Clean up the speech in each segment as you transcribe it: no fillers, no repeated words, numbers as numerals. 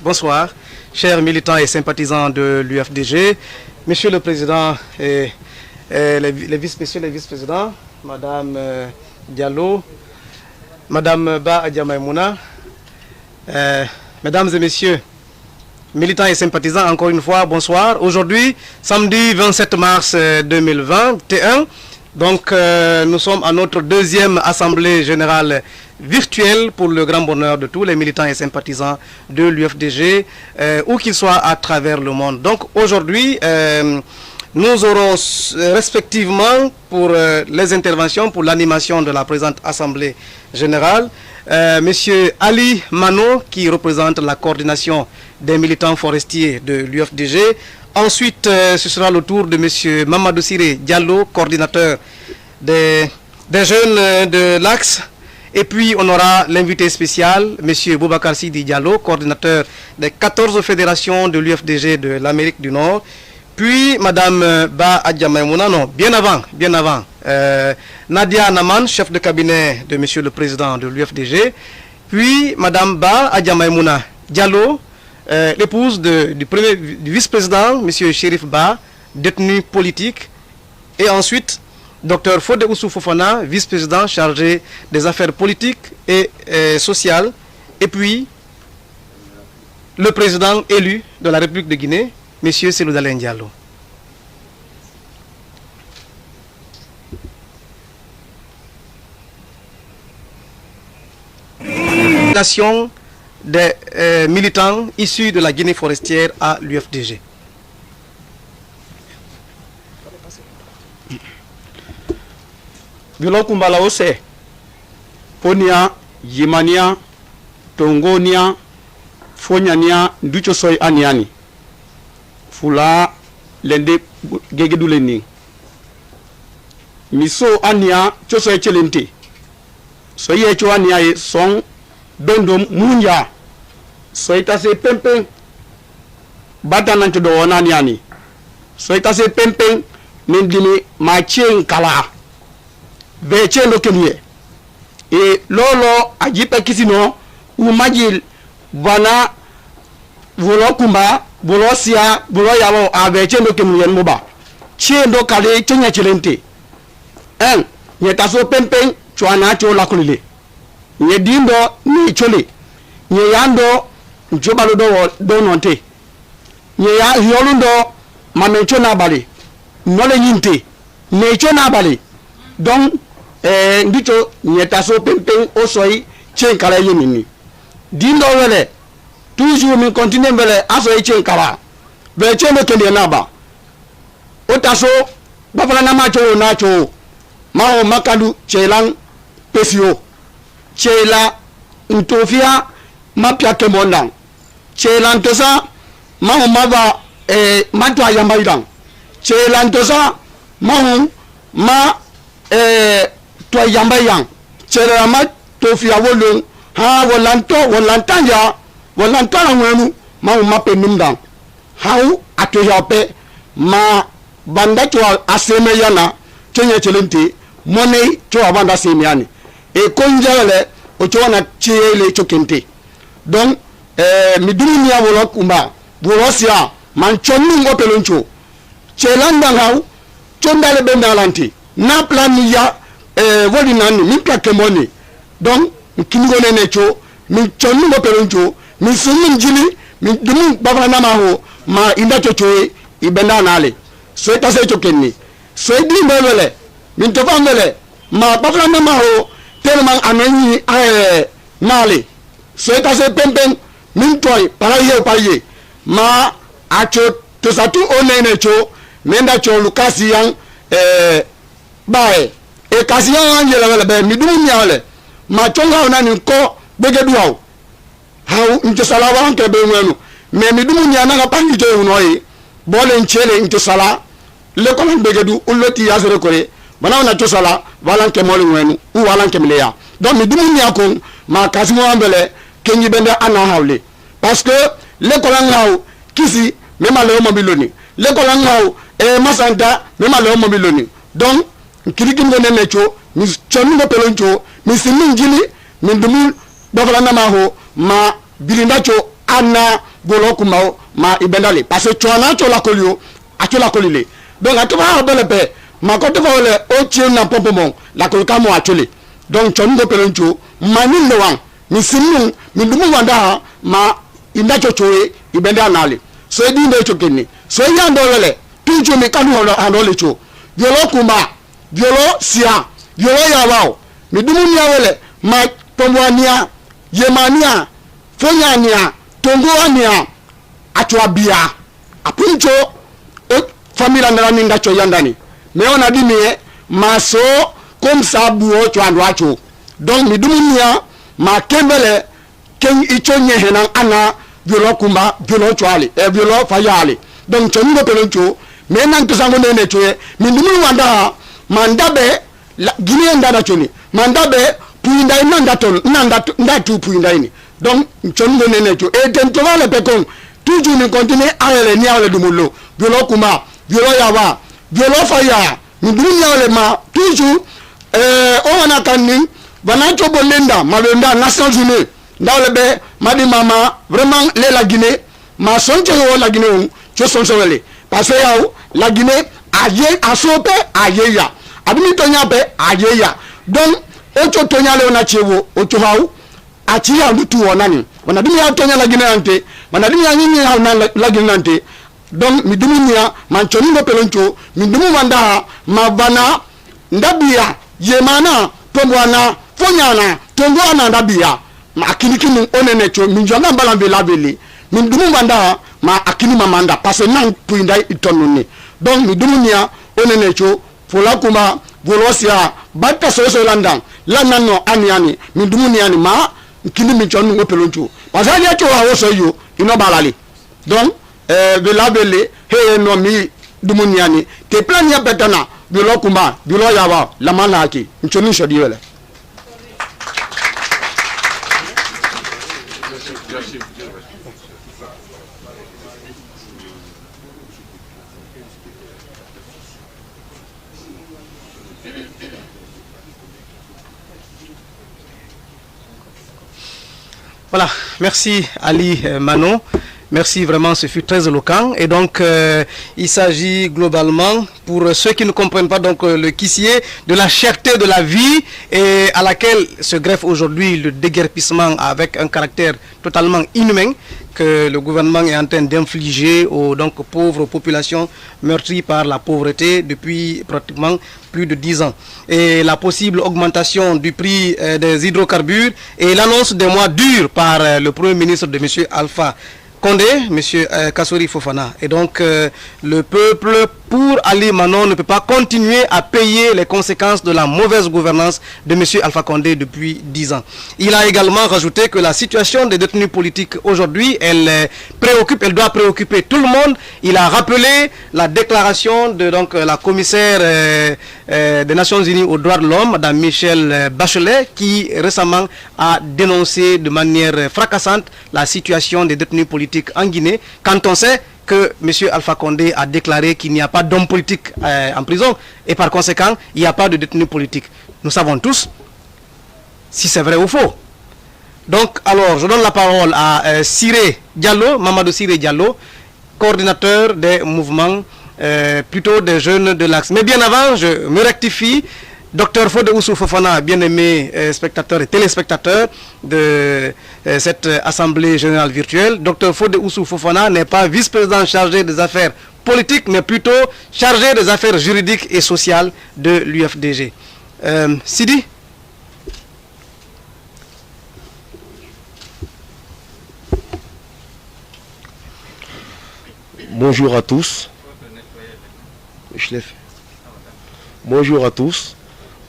Bonsoir, chers militants et sympathisants de l'UFDG, Monsieur le Président et les vice-présidents, Madame Diallo, Madame Ba Adjamaïmouna, Mesdames et Messieurs, militants et sympathisants, encore une fois, bonsoir. Aujourd'hui, samedi 27 mars 2021, donc nous sommes à notre deuxième assemblée générale virtuelle pour le grand bonheur de tous les militants et sympathisants de l'UFDG, où qu'ils soient à travers le monde. Donc aujourd'hui, nous aurons respectivement pour les interventions, pour l'animation de la présente assemblée générale, Monsieur Ali Mano, qui représente la coordination des militants forestiers de l'UFDG. Ensuite, ce sera le tour de Monsieur Mamadou Siré Diallo, coordinateur des jeunes de l'Axe. Et puis, on aura l'invité spécial, M. Boubacar Sidi Diallo, coordinateur des 14 fédérations de l'UFDG de l'Amérique du Nord. Puis, Mme Ba Adjamaïmouna, non, bien avant, Nadia Naman, chef de cabinet de M. le Président de l'UFDG. Puis, Mme Ba Adjamaïmouna Diallo, l'épouse du vice-président, M. Chérif Ba, détenu politique. Et ensuite, Dr Fode Oussou Fofana, vice-président chargé des affaires politiques et sociales. Et puis, le président élu de la République de Guinée, M. Seloudalen Diallo. Nation des militants issus de la Guinée forestière à l'UFDG. Bilo kumbala ose ponia yimania tongonia fonyania nducho soy aniani fula lende gegeduleni miso ania choso echelente soy echo ania e son dondom munya soy tase pempen batana nto do onaniani soy tase pempen nindimi machen kala bechendo kemye e lolo ajipa kisino umajil bana volo kumba bolo sia bolo yawo abechendo kemye moba chendo kale chenya chelente en nyetaso pempen chwana chola kulile nye dindo ni chole nye yando njobalo do nonte nye ya yolundo mamencho na bale nole yinte necho na bale donc ndicho nyetaso pempen osoi chenkala yemini dindo wele toujours mi continue wele aso chenkala be chendo kende naba otaso bafala na macho nacho mao makadu chelang pesio chela ntofia mapya kemondang chela ntosa mao mava matwa yambaidang chela ntosa mao ma to yamba yang chera ma to fi awolun ha wolantanya wolantana wenu ma mape numdan hau ato yape ma banda to aseme yana kenya chelenti money to abanda semiani e konjale o chona chele chokente donc miduni ya wolo kumba borosia man chonu ngopeloncho chelanda hau chondale bendalanti na plan ya wodi nani mi plake money donc kingo nene cho mi chonu mo peroncho mi sunu jili mi dumu babana na maho ma inda chocho ibenda nale so eta se chokenni so di mbele mi to famele ma babana na maho tellement ameni nale so eta se pempen mi toy paraye ma acho to satu onene cho menda cho lukasi yang bae e kasiya angela wala be midumi yale ma chonga onani ko begeduaw haw nte sala wa nke be wenu me midumi nyana ga pangi to noyi bole nchele nte sala le ko begedu uloti yazere kore bana na to sala wala nke moli wenu u wala nke mleya donc midumi nyako ma kasimo ambele kenyi bende ana hawle parce que le ko langaw kisi mema le mobiloni le ko langaw masanta mema le mobiloni donc kirikimbo nenecho mi chonugo peloncho mi simin jili mi dumu bafala na maho ma bilindacho ana golo kuma ma ibendale parce que chona chola kolio a chola kolile donc atuba bele pe ma ko to le o tie na pompo mon la kolka mo a chole donc chon go peloncho mani lewan mi sinu mi dumu wanda ma inda chochoe ibenda nale so edi ndo chokeni so yando lele tuju mi kanu hando le cho golo kuma golo sia golo yawao mi dumu ni awele ma pomwania yemania fonyania tongo ania atwa bia apuncho o famila ndara ninga cho yandani me ona di me maso comme ça buo cho ando acho donc mi dumunia ma kembele ken icho nye henan ana biolo kuma biolo chwali e biolo fayali donc cho ngo peloncho me nan to sango nene choye mi dumu wanda mandabe gine ndada choni mandabe puinda inanda ton nda tu puinda ini donc chongo nene cho et tento le pekon toujours ni continuer ale ni ale dumulo biolo kuma biolo yawa biolo faya ni dunya le ma toujours on a kanni banacho bolenda malenda Nations Unies ndawle be madi mama vraiment la Guinée ma sonche la Guinée on cho sonsowele parce que yaw la Guinée aye asope aye ya abimi tonya pe aye ya donc ocho tonya le ona chewo ocho hawo achi ya lutu onani wanadimi ya tonya la Guinée ante wanadimi ya nyinyi ya la Guinée ante donc mi dumunia manchoni ngo peloncho mi dumu wanda mabana ndabia yemana pomwana fonyana tongwana ndabia ma akinikini onene cho mi jonga balambe labeli mi dumu wanda ma akini mamanda parce que nan puinda itonuni donc mi dumunia onene cho fola kuma volosia batta soso landan lanano aniani mi dumunia ni ma kini mi chonu ngo peloncho parce que ya cho wa so yo ino balali donc de labele he no mi dumuniani te plan ya betana bilo kuma bilo yawa la malaki nchoni shodi wele. Voilà, merci Ali Manon. Merci vraiment, ce fut très éloquent. Et donc, il s'agit globalement, pour ceux qui ne comprennent pas donc le quissier, de la cherté de la vie et à laquelle se greffe aujourd'hui le déguerpissement avec un caractère totalement inhumain que le gouvernement est en train d'infliger aux donc, pauvres populations meurtries par la pauvreté depuis pratiquement plus de 10 ans. Et la possible augmentation du prix des hydrocarbures et l'annonce des mois durs par le Premier ministre de M. Alpha Condé, M. Kassory Fofana. Et donc, le peuple, pour Ali Manon, ne peut pas continuer à payer les conséquences de la mauvaise gouvernance de M. Alpha Condé depuis 10 ans. Il a également rajouté que la situation des détenus politiques aujourd'hui, elle doit préoccuper tout le monde. Il a rappelé la déclaration de donc, la commissaire des Nations Unies aux droits de l'homme, Mme Michelle Bachelet, qui récemment a dénoncé de manière fracassante la situation des détenus politiques en Guinée, quand on sait que M. Alpha Condé a déclaré qu'il n'y a pas d'hommes politiques en prison et par conséquent, il n'y a pas de détenus politiques. Nous savons tous si c'est vrai ou faux. Donc, alors, je donne la parole à Siré Diallo, Mamadou Siré Diallo, coordinateur des mouvements, plutôt des jeunes de l'Axe. Mais bien avant, je me rectifie. Dr Fodé Oussou Fofana, bien-aimé spectateur et téléspectateur de cette assemblée générale virtuelle, Dr Fodé Oussou Fofana n'est pas vice-président chargé des affaires politiques, mais plutôt chargé des affaires juridiques et sociales de l'UFDG. Sidi? Bonjour à tous. Je l'ai fait. Bonjour à tous.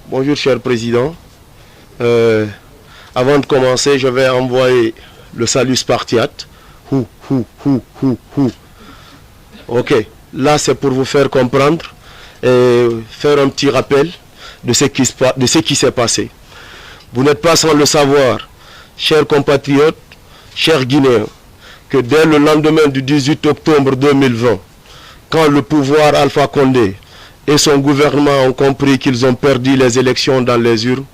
Bonjour, cher président. Avant de commencer, je vais envoyer le salut spartiate. Ok, là c'est pour vous faire comprendre et faire un petit rappel de ce qui s'est passé. Vous n'êtes pas sans le savoir, chers compatriotes, chers Guinéens, que dès le lendemain du 18 octobre 2020, quand le pouvoir Alpha Condé et son gouvernement ont compris qu'ils ont perdu les élections dans les urnes,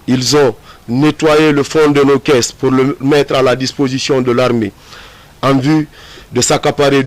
ils ont nettoyer le fond de nos caisses pour le mettre à la disposition de l'armée en vue de s'accaparer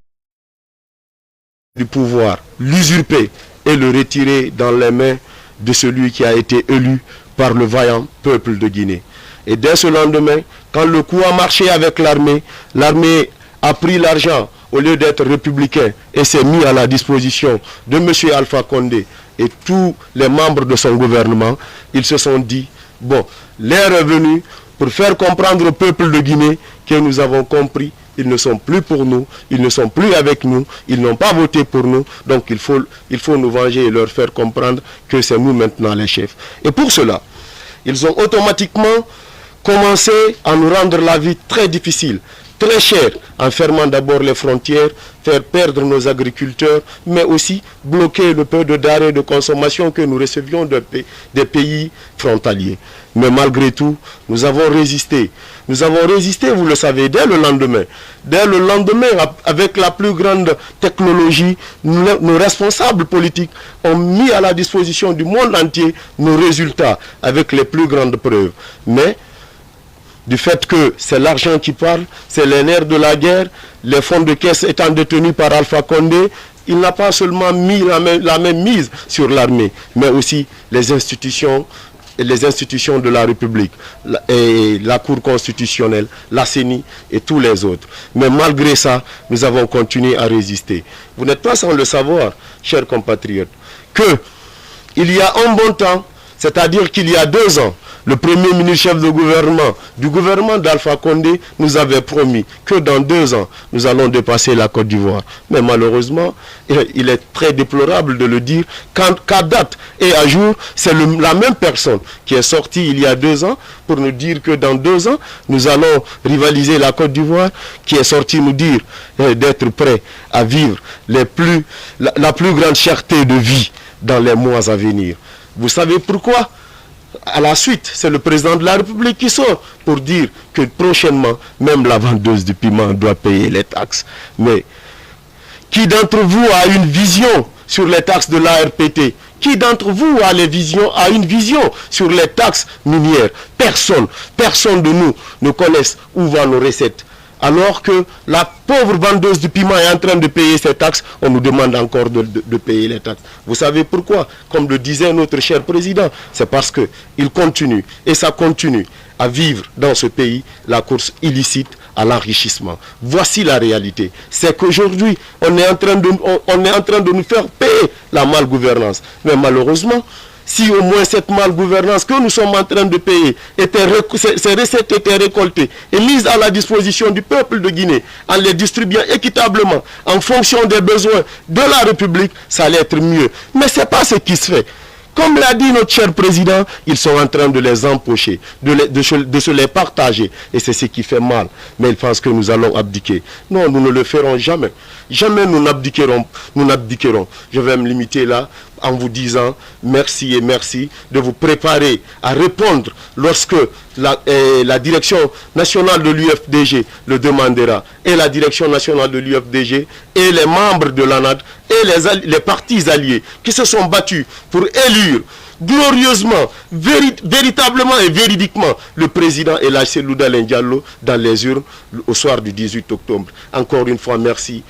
du pouvoir, l'usurper et le retirer dans les mains de celui qui a été élu par le vaillant peuple de Guinée. Et dès ce lendemain, quand le coup a marché avec l'armée, l'armée a pris l'argent au lieu d'être républicain et s'est mis à la disposition de M. Alpha Condé et tous les membres de son gouvernement. Ils se sont dit, bon, l'heure est venue pour faire comprendre au peuple de Guinée que nous avons compris. Ils ne sont plus pour nous, ils ne sont plus avec nous, ils n'ont pas voté pour nous. Donc il faut nous venger et leur faire comprendre que c'est nous maintenant les chefs. Et pour cela, ils ont automatiquement commencé à nous rendre la vie très difficile, très chère, en fermant d'abord les frontières, faire perdre nos agriculteurs, mais aussi bloquer le peu de denrées de consommation que nous recevions des pays frontaliers. Mais malgré tout, nous avons résisté. Nous avons résisté, vous le savez, dès le lendemain. Dès le lendemain, avec la plus grande technologie, nos responsables politiques ont mis à la disposition du monde entier nos résultats avec les plus grandes preuves. Mais du fait que c'est l'argent qui parle, c'est les nerfs de la guerre, les fonds de caisse étant détenus par Alpha Condé, il n'a pas seulement mis la même mise sur l'armée, mais aussi les institutions de la République, et la Cour constitutionnelle, la CENI et tous les autres. Mais malgré ça, nous avons continué à résister. Vous n'êtes pas sans le savoir, chers compatriotes, qu'il y a un bon temps, c'est-à-dire qu'il y a 2 ans, le premier ministre chef de gouvernement du gouvernement d'Alpha Condé nous avait promis que dans 2 ans, nous allons dépasser la Côte d'Ivoire. Mais malheureusement, il est très déplorable de le dire, qu'à date et à jour, c'est la même personne qui est sortie il y a 2 ans pour nous dire que dans 2 ans, nous allons rivaliser la Côte d'Ivoire, qui est sorti nous dire d'être prêt à vivre la plus grande cherté de vie dans les mois à venir. Vous savez pourquoi? À la suite, c'est le président de la République qui sort pour dire que prochainement, même la vendeuse du piment doit payer les taxes. Mais qui d'entre vous a une vision sur les taxes de l'ARPT? Qui d'entre vous a une vision sur les taxes minières? Personne. Personne de nous ne connaisse où vont nos recettes. Alors que la pauvre vendeuse de piment est en train de payer ses taxes, on nous demande encore de payer les taxes. Vous savez pourquoi? Comme le disait notre cher président, c'est parce qu'il continue, et ça continue, à vivre dans ce pays la course illicite à l'enrichissement. Voici la réalité. C'est qu'aujourd'hui, on est en train de nous faire payer la malgouvernance. Mais malheureusement, si au moins cette malgouvernance que nous sommes en train de payer, ces recettes étaient récoltées et mises à la disposition du peuple de Guinée, en les distribuant équitablement, en fonction des besoins de la République, ça allait être mieux. Mais ce n'est pas ce qui se fait. Comme l'a dit notre cher président, ils sont en train de les empocher, de se les partager. Et c'est ce qui fait mal. Mais ils pensent que nous allons abdiquer. Non, nous ne le ferons jamais. Jamais nous n'abdiquerons. Je vais me limiter là en vous disant merci et merci de vous préparer à répondre lorsque la direction nationale de l'UFDG le demandera, et la direction nationale de l'UFDG et les membres de l'ANAD et les partis alliés qui se sont battus pour élire glorieusement, véritablement et véridiquement le président El Seydou Dalein Diallo dans les urnes au soir du 18 octobre. Encore une fois, merci.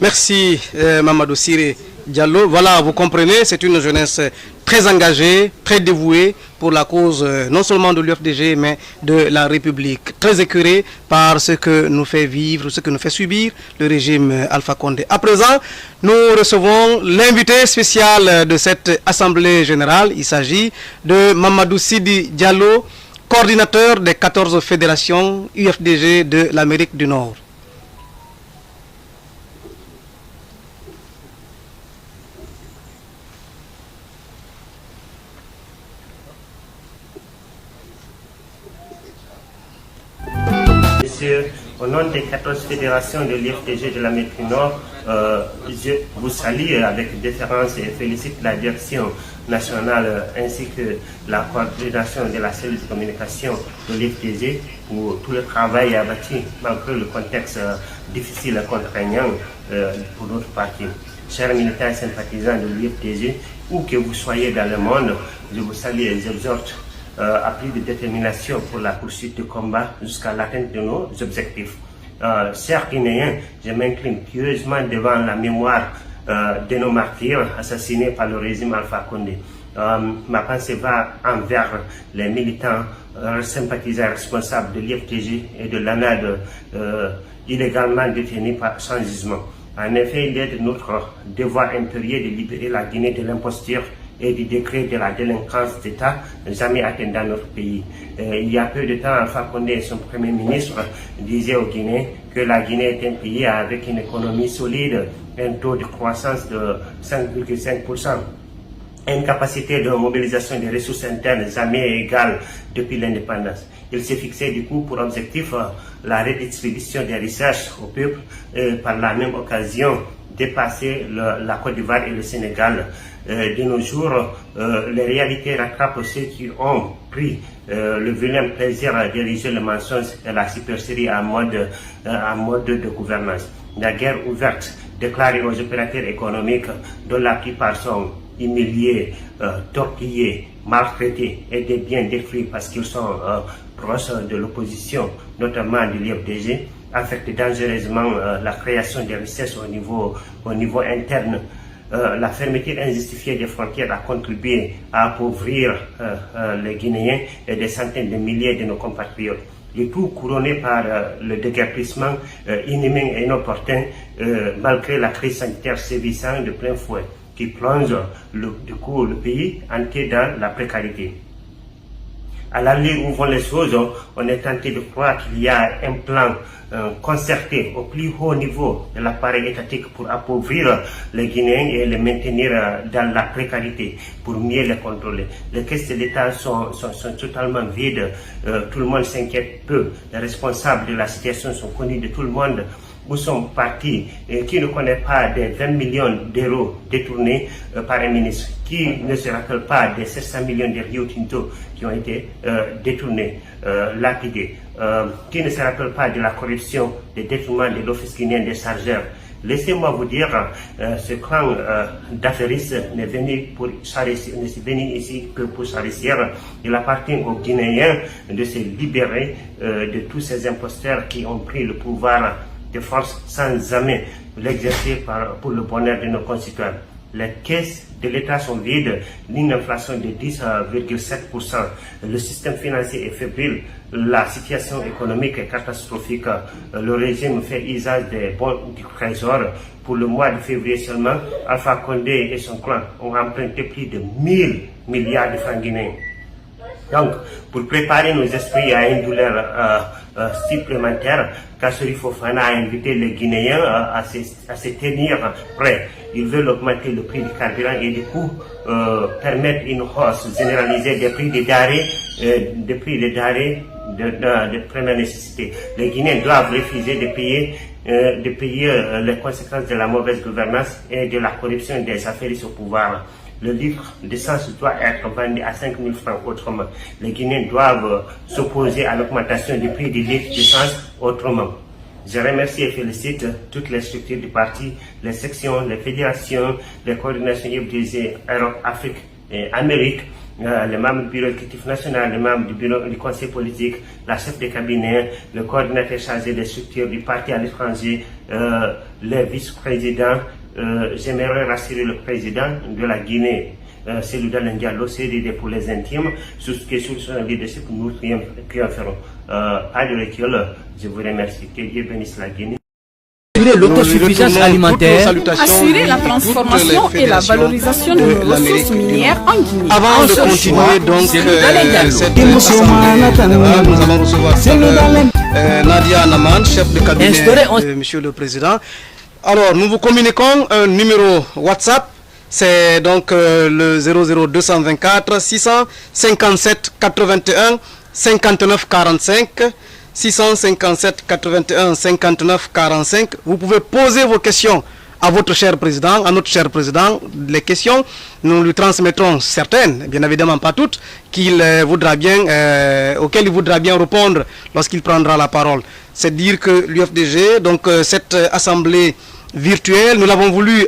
Merci Mamadou Ciré Diallo. Voilà, vous comprenez, c'est une jeunesse très engagée, très dévouée pour la cause non seulement de l'UFDG, mais de la République. Très écœurée par ce que nous fait vivre, ce que nous fait subir le régime Alpha Condé. À présent, nous recevons l'invité spécial de cette Assemblée Générale. Il s'agit de Mamadou Sidi Diallo, coordinateur des 14 fédérations UFDG de l'Amérique du Nord. Monsieur, au nom des 14 fédérations de l'UFDG de l'Amérique du Nord, je vous salue avec déférence et félicite la direction nationale ainsi que la coordination de la cellule de communication de l'UFDG pour tout le travail abattu malgré le contexte difficile et contraignant pour notre parti. Chers militants et sympathisants de l'UFDG, où que vous soyez dans le monde, je vous salue et vous exhorte à plus de détermination pour la poursuite du combat jusqu'à l'atteinte de nos objectifs. Chers Guinéens, je m'incline pieusement devant la mémoire de nos martyrs assassinés par le régime Alpha Condé. Ma pensée va envers les militants, sympathisants responsables de l'IFTG et de l'ANAD illégalement détenus sans jugement. En effet, il est de notre devoir impérieux de libérer la Guinée de l'imposture et du décret de la délinquance d'État jamais atteint dans notre pays. Il y a peu de temps, Alpha Condé et son Premier ministre disaient aux Guinéens que la Guinée est un pays avec une économie solide, un taux de croissance de 5,5%. Une capacité de mobilisation des ressources internes jamais égale depuis l'indépendance. Il s'est fixé du coup pour objectif la redistribution des richesses au peuple et par la même occasion dépasser la Côte d'Ivoire et le Sénégal. De nos jours, les réalités rattrapent ceux qui ont pris le vilain plaisir d'ériger le mensonge et la supercherie en mode de gouvernance. La guerre ouverte déclarée aux opérateurs économiques dont la plupart sont humiliés, torpillés, maltraités et des biens détruits parce qu'ils sont proches de l'opposition, notamment de l'IFDG, affecte dangereusement la création des richesses au niveau interne. La fermeture injustifiée des frontières a contribué à appauvrir les Guinéens et des centaines de milliers de nos compatriotes. Le tout couronné par le déguerpissement inhumain et inopportun malgré la crise sanitaire sévissant de plein fouet qui plonge le pays entier dans la précarité. À l'allure où vont les choses, on est tenté de croire qu'il y a un plan concerté au plus haut niveau de l'appareil étatique pour appauvrir les Guinéens et les maintenir dans la précarité, pour mieux les contrôler. Les caisses de l'État sont totalement vides, tout le monde s'inquiète peu, les responsables de la situation sont connus de tout le monde. Où sont partis, qui ne connaît pas des 20 millions d'euros détournés par un ministre, qui ne se rappelle pas des 700 millions de Rio Tinto qui ont été détournés, lapidés, qui ne se rappelle pas de la corruption, des détournements de l'Office guinéen des chargeurs. Laissez-moi vous dire, ce clan d'affairistes n'est venu ici que pour s'enrichir. Il appartient aux Guinéens de se libérer de tous ces imposteurs qui ont pris le pouvoir de force sans jamais l'exercer pour le bonheur de nos concitoyens. Les caisses de l'État sont vides, une inflation de 10,7%, le système financier est fébrile, la situation économique est catastrophique, le régime fait usage des bons du trésor. Pour le mois de février seulement, Alpha Condé et son clan ont emprunté plus de 1000 milliards de francs guinéens. Donc, pour préparer nos esprits à une douleur supplémentaire, Kassori Fofana a invité les Guinéens à se tenir prêts. Ils veulent augmenter le prix du carburant et du coup permettre une hausse généralisée des prix des denrées de première nécessité. Les Guinéens doivent refuser de payer les conséquences de la mauvaise gouvernance et de la corruption des affairistes au pouvoir. Le litre d'essence doit être vendu à 5 000 francs autrement. Les Guinéens doivent s'opposer à l'augmentation du prix du litre d'essence autrement. Je remercie et félicite toutes les structures du parti, les sections, les fédérations, les coordinations IFDG, Europe, Afrique et Amérique, les membres du bureau exécutif national, les membres du bureau du conseil politique, la chef de cabinet, le coordinateur chargé des structures du parti à l'étranger, les vice-présidents. J'aimerais rassurer le président de la Guinée, Cellou Diallo, CDD pour les intimes, sur ce que sur son leadership nous triompherons. Pas de recul, je vous remercie. Que Dieu bénisse la Guinée. L'autosuffisance alimentaire, assurer la transformation et la valorisation de nos ressources minières en Guinée. Avant de continuer donc cette assemblée, nous allons recevoir Nadia Naman, chef de cabinet, Monsieur le Président. Alors, nous vous communiquons un numéro WhatsApp, c'est donc le 00224 657 81 59 45, 657 81 59 45. Vous pouvez poser vos questions à votre cher président, à notre cher président. Les questions, nous lui transmettrons certaines, bien évidemment pas toutes, auxquelles il voudra bien répondre lorsqu'il prendra la parole. C'est dire que l'UFDG, donc cette assemblée virtuelle, nous l'avons voulu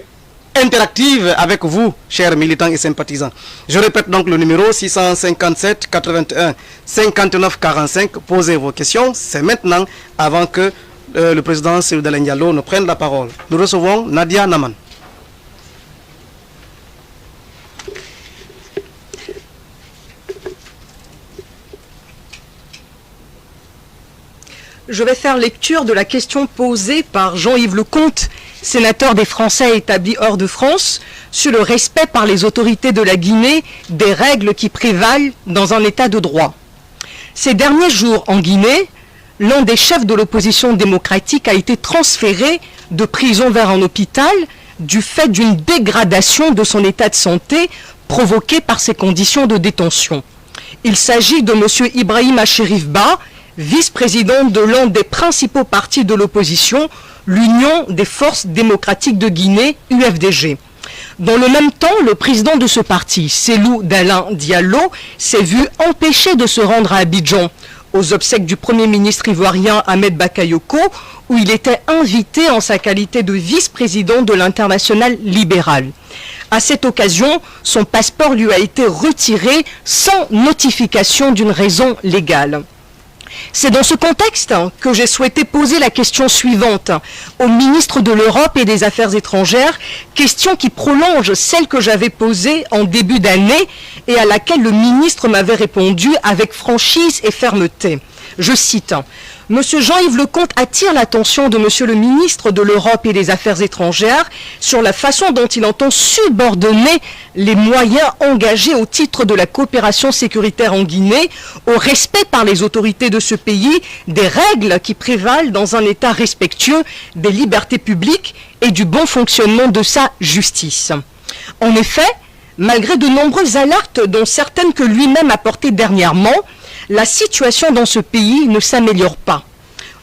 interactive avec vous, chers militants et sympathisants. Je répète donc le numéro 657 81 59 45. Posez vos questions, c'est maintenant, avant que le président Cellou Dalein Diallo ne prenne la parole. Nous recevons Nadia Naman. Je vais faire lecture de la question posée par Jean-Yves Lecomte, sénateur des Français établis hors de France, sur le respect par les autorités de la Guinée des règles qui prévalent dans un état de droit. Ces derniers jours en Guinée, l'un des chefs de l'opposition démocratique a été transféré de prison vers un hôpital du fait d'une dégradation de son état de santé provoquée par ses conditions de détention. Il s'agit de M. Ibrahima Cherif Ba, vice-président de l'un des principaux partis de l'opposition, l'Union des forces démocratiques de Guinée, UFDG. Dans le même temps, le président de ce parti, Cellou Dalein Diallo, s'est vu empêché de se rendre à Abidjan, aux obsèques du Premier ministre ivoirien Ahmed Bakayoko, où il était invité en sa qualité de vice-président de l'Internationale libérale. À cette occasion, son passeport lui a été retiré sans notification d'une raison légale. C'est dans ce contexte que j'ai souhaité poser la question suivante au ministre de l'Europe et des Affaires étrangères, question qui prolonge celle que j'avais posée en début d'année et à laquelle le ministre m'avait répondu avec franchise et fermeté. Je cite, « Monsieur Jean-Yves Lecomte attire l'attention de Monsieur le ministre de l'Europe et des Affaires étrangères sur la façon dont il entend subordonner les moyens engagés au titre de la coopération sécuritaire en Guinée au respect par les autorités de ce pays des règles qui prévalent dans un État respectueux des libertés publiques et du bon fonctionnement de sa justice. » En effet, malgré de nombreuses alertes dont certaines que lui-même a portées dernièrement, la situation dans ce pays ne s'améliore pas.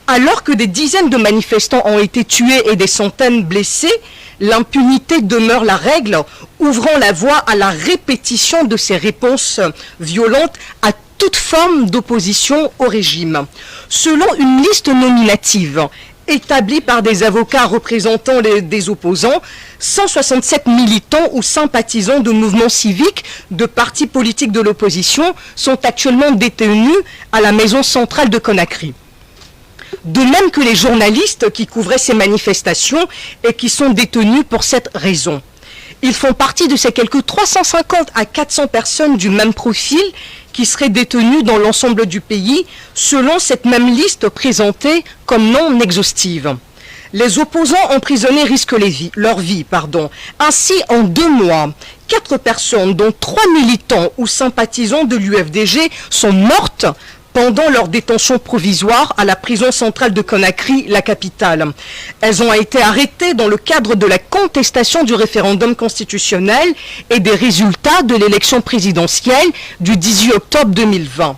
Alors que des dizaines de manifestants ont été tués et des centaines blessés, l'impunité demeure la règle, ouvrant la voie à la répétition de ces réponses violentes à toute forme d'opposition au régime. Selon une liste nominative établie par des avocats représentant des opposants, 167 militants ou sympathisants de mouvements civiques, de partis politiques de l'opposition sont actuellement détenus à la maison centrale de Conakry. De même que les journalistes qui couvraient ces manifestations et qui sont détenus pour cette raison. Ils font partie de ces quelques 350 à 400 personnes du même profil qui seraient détenues dans l'ensemble du pays, selon cette même liste présentée comme non exhaustive. Les opposants emprisonnés risquent leur vie. Ainsi, en 2 mois, 4 personnes, dont 3 militants ou sympathisants de l'UFDG, sont mortes pendant leur détention provisoire à la prison centrale de Conakry, la capitale. Elles ont été arrêtées dans le cadre de la contestation du référendum constitutionnel et des résultats de l'élection présidentielle du 18 octobre 2020.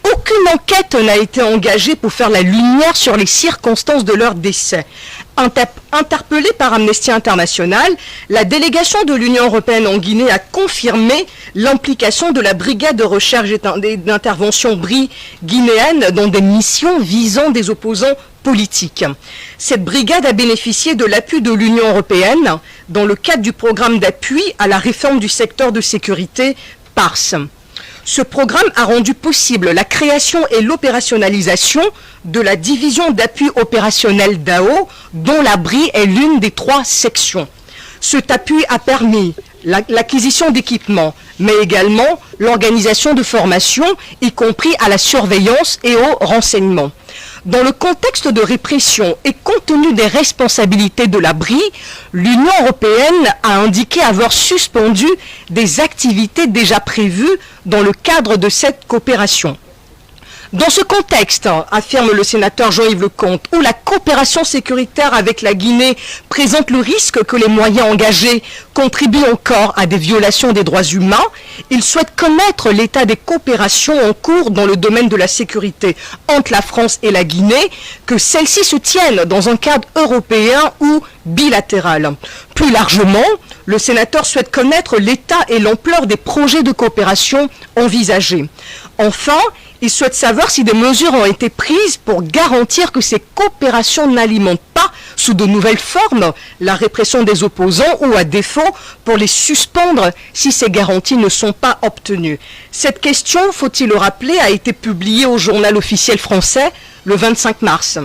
Aucune enquête n'a été engagée pour faire la lumière sur les circonstances de leur décès. Interpellée par Amnesty International, la délégation de l'Union européenne en Guinée a confirmé l'implication de la brigade de recherche et d'intervention BRI guinéenne dans des missions visant des opposants politiques. Cette brigade a bénéficié de l'appui de l'Union européenne dans le cadre du programme d'appui à la réforme du secteur de sécurité PARS. Ce programme a rendu possible la création et l'opérationnalisation de la division d'appui opérationnel DAO, dont la BRI est l'une des 3 sections. Cet appui a permis l'acquisition d'équipements, mais également l'organisation de formations, y compris à la surveillance et au renseignement. Dans le contexte de répression et compte tenu des responsabilités de la BRI, l'Union européenne a indiqué avoir suspendu des activités déjà prévues dans le cadre de cette coopération. Dans ce contexte, affirme le sénateur Jean-Yves Lecomte, où la coopération sécuritaire avec la Guinée présente le risque que les moyens engagés contribuent encore à des violations des droits humains, il souhaite connaître l'état des coopérations en cours dans le domaine de la sécurité entre la France et la Guinée, que celles-ci se tiennent dans un cadre européen ou bilatéral. Plus largement, Le sénateur souhaite connaître l'état et l'ampleur des projets de coopération envisagés. Enfin, il souhaite savoir si des mesures ont été prises pour garantir que ces coopérations n'alimentent pas, sous de nouvelles formes, la répression des opposants ou, à défaut, pour les suspendre si ces garanties ne sont pas obtenues. Cette question, faut-il le rappeler, a été publiée au journal officiel français le 25 mars.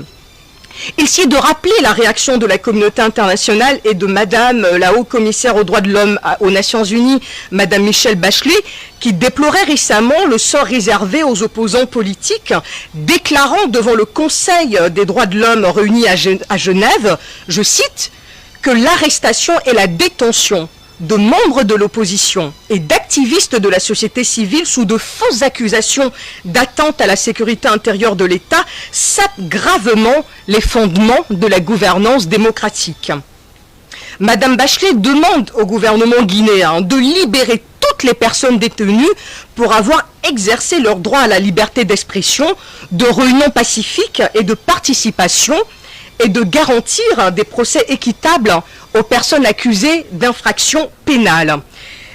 Il s'agit de rappeler la réaction de la communauté internationale et de Madame la haut-commissaire aux droits de l'homme aux Nations Unies, Madame Michelle Bachelet, qui déplorait récemment le sort réservé aux opposants politiques, déclarant devant le Conseil des droits de l'homme réuni à Genève, je cite, que l'arrestation et la détention de membres de l'opposition et d'activistes de la société civile sous de fausses accusations d'atteinte à la sécurité intérieure de l'État sapent gravement les fondements de la gouvernance démocratique. Madame Bachelet demande au gouvernement guinéen de libérer toutes les personnes détenues pour avoir exercé leur droit à la liberté d'expression, de réunion pacifique et de participation, et de garantir des procès équitables aux personnes accusées d'infractions pénales.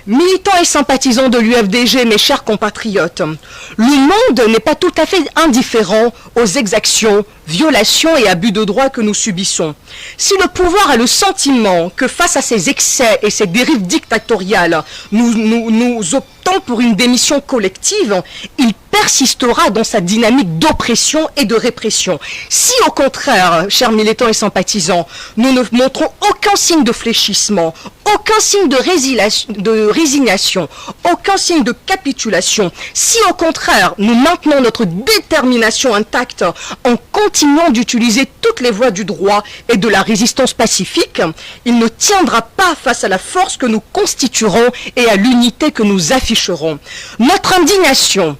Militants et sympathisants de l'UFDG, mes chers compatriotes, le monde n'est pas tout à fait indifférent aux exactions, violations et abus de droit que nous subissons. Si le pouvoir a le sentiment que face à ces excès et ces dérives dictatoriales, nous optons pour une démission collective, il persistera dans sa dynamique d'oppression et de répression. Si au contraire, chers militants et sympathisants, nous ne montrons aucun signe de fléchissement, aucun signe de résignation, aucun signe de capitulation, si au contraire nous maintenons notre détermination intacte en continuant d'utiliser toutes les voies du droit et de la résistance pacifique, il ne tiendra pas face à la force que nous constituerons et à l'unité que nous afficherons. Notre indignation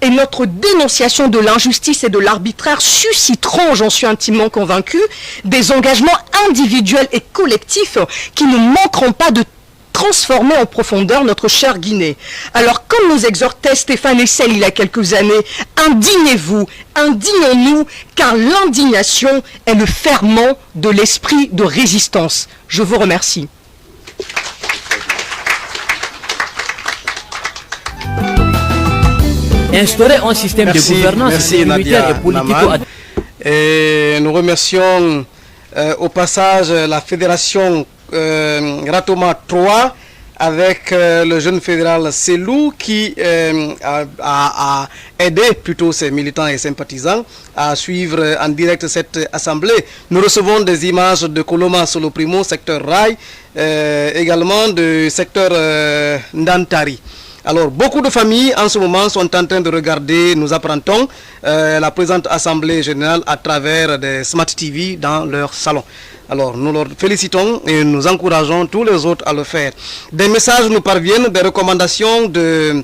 et notre dénonciation de l'injustice et de l'arbitraire susciteront, j'en suis intimement convaincu, des engagements individuels et collectifs qui ne manqueront pas de transformer en profondeur notre chère Guinée. Alors, comme nous exhortait Stéphane Hessel il y a quelques années, indignez-vous, indignons-nous, car l'indignation est le ferment de l'esprit de résistance. Je vous remercie. Instaurer un système de gouvernance unitaire et politico. Et nous remercions au passage la fédération Ratoma 3 avec le jeune fédéral Selou qui a aidé plutôt ses militants et sympathisants à suivre en direct cette assemblée. Nous recevons des images de Koloma Solo Primo, secteur Rai, également du secteur Ndantari. Alors, beaucoup de familles en ce moment sont en train de regarder, nous apprendons, la présente Assemblée Générale à travers des Smart TV dans leur salon. Alors, nous leur félicitons et nous encourageons tous les autres à le faire. Des messages nous parviennent, des recommandations de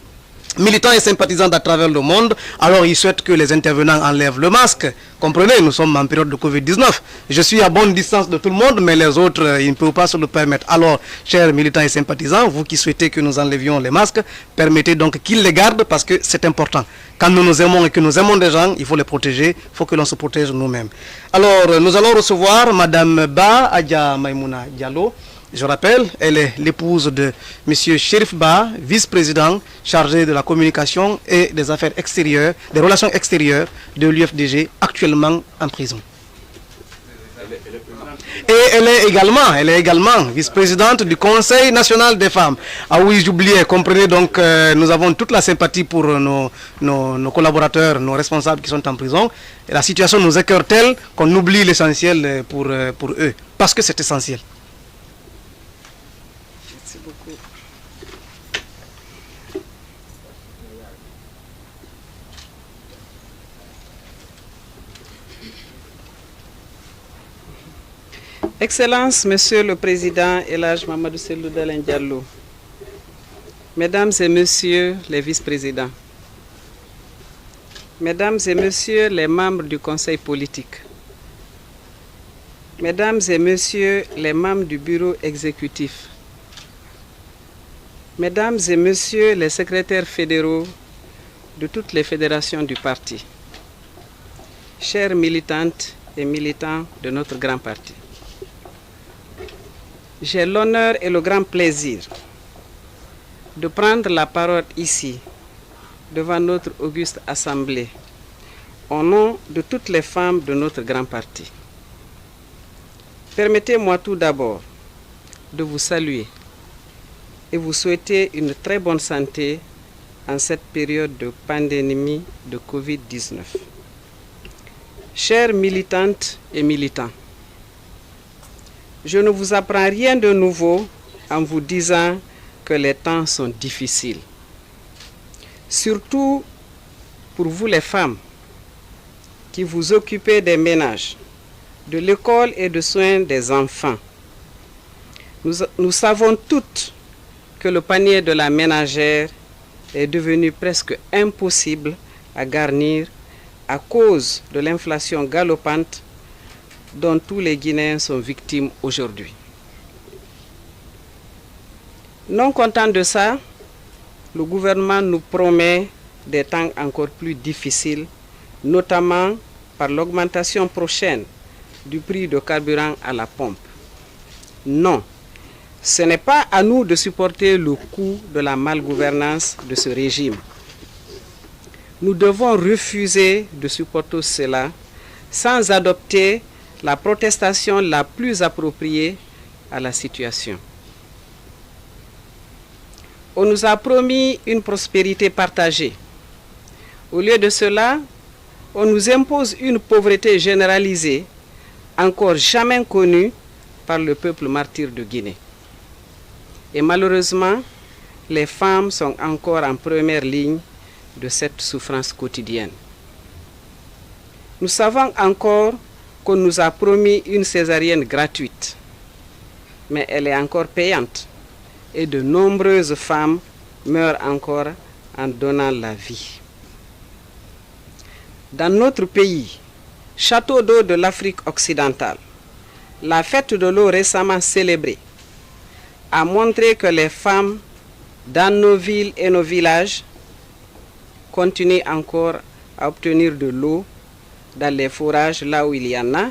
militants et sympathisants d'à travers le monde. Alors, ils souhaitent que les intervenants enlèvent le masque. Comprenez, nous sommes en période de Covid-19. Je suis à bonne distance de tout le monde, mais les autres, ils ne peuvent pas se le permettre. Alors, chers militants et sympathisants, vous qui souhaitez que nous enlevions les masques, permettez donc qu'ils les gardent parce que c'est important. Quand nous nous aimons et que nous aimons des gens, il faut les protéger, il faut que l'on se protège nous-mêmes. Alors, nous allons recevoir Madame Ba Adja Maïmouna Diallo. Je rappelle, elle est l'épouse de M. Chérif Ba, vice-président chargé de la communication et des affaires extérieures, des relations extérieures de l'UFDG, actuellement en prison. Et elle est également vice-présidente du Conseil national des femmes. Ah oui, j'oubliais, comprenez, donc nous avons toute la sympathie pour nos collaborateurs, nos responsables qui sont en prison. Et la situation nous écœure telle qu'on oublie l'essentiel pour eux, parce que c'est essentiel. Excellences, Monsieur le Président Elhadj Mamadou Cellou Dalein Diallo, Mesdames et Messieurs les vice-présidents, Mesdames et Messieurs les membres du Conseil politique, Mesdames et Messieurs les membres du Bureau exécutif, Mesdames et Messieurs les secrétaires fédéraux de toutes les fédérations du parti, chères militantes et militants de notre grand parti. j'ai l'honneur et le grand plaisir de prendre la parole ici, devant notre auguste assemblée, au nom de toutes les femmes de notre grand parti. Permettez-moi tout d'abord de vous saluer et vous souhaiter une très bonne santé en cette période de pandémie de Covid-19. Chères militantes et militants, je ne vous apprends rien de nouveau en vous disant que les temps sont difficiles. Surtout pour vous les femmes qui vous occupez des ménages, de l'école et de soins des enfants. Nous savons toutes que le panier de la ménagère est devenu presque impossible à garnir à cause de l'inflation galopante dont tous les Guinéens sont victimes aujourd'hui. Non content de ça, le gouvernement nous promet des temps encore plus difficiles, notamment par l'augmentation prochaine du prix de carburant à la pompe. Non, ce n'est pas à nous de supporter le coût de la malgouvernance de ce régime. Nous devons refuser de supporter cela sans adopter la protestation la plus appropriée à la situation. On nous a promis une prospérité partagée. Au lieu de cela, on nous impose une pauvreté généralisée, encore jamais connue par le peuple martyr de Guinée. Et malheureusement, les femmes sont encore en première ligne de cette souffrance quotidienne. Nous savons encore qu'on nous a promis une césarienne gratuite, mais elle est encore payante et de nombreuses femmes meurent encore en donnant la vie. Dans notre pays, château d'eau de l'Afrique occidentale, la fête de l'eau récemment célébrée a montré que les femmes dans nos villes et nos villages continuent encore à obtenir de l'eau dans les forages là où il y en a,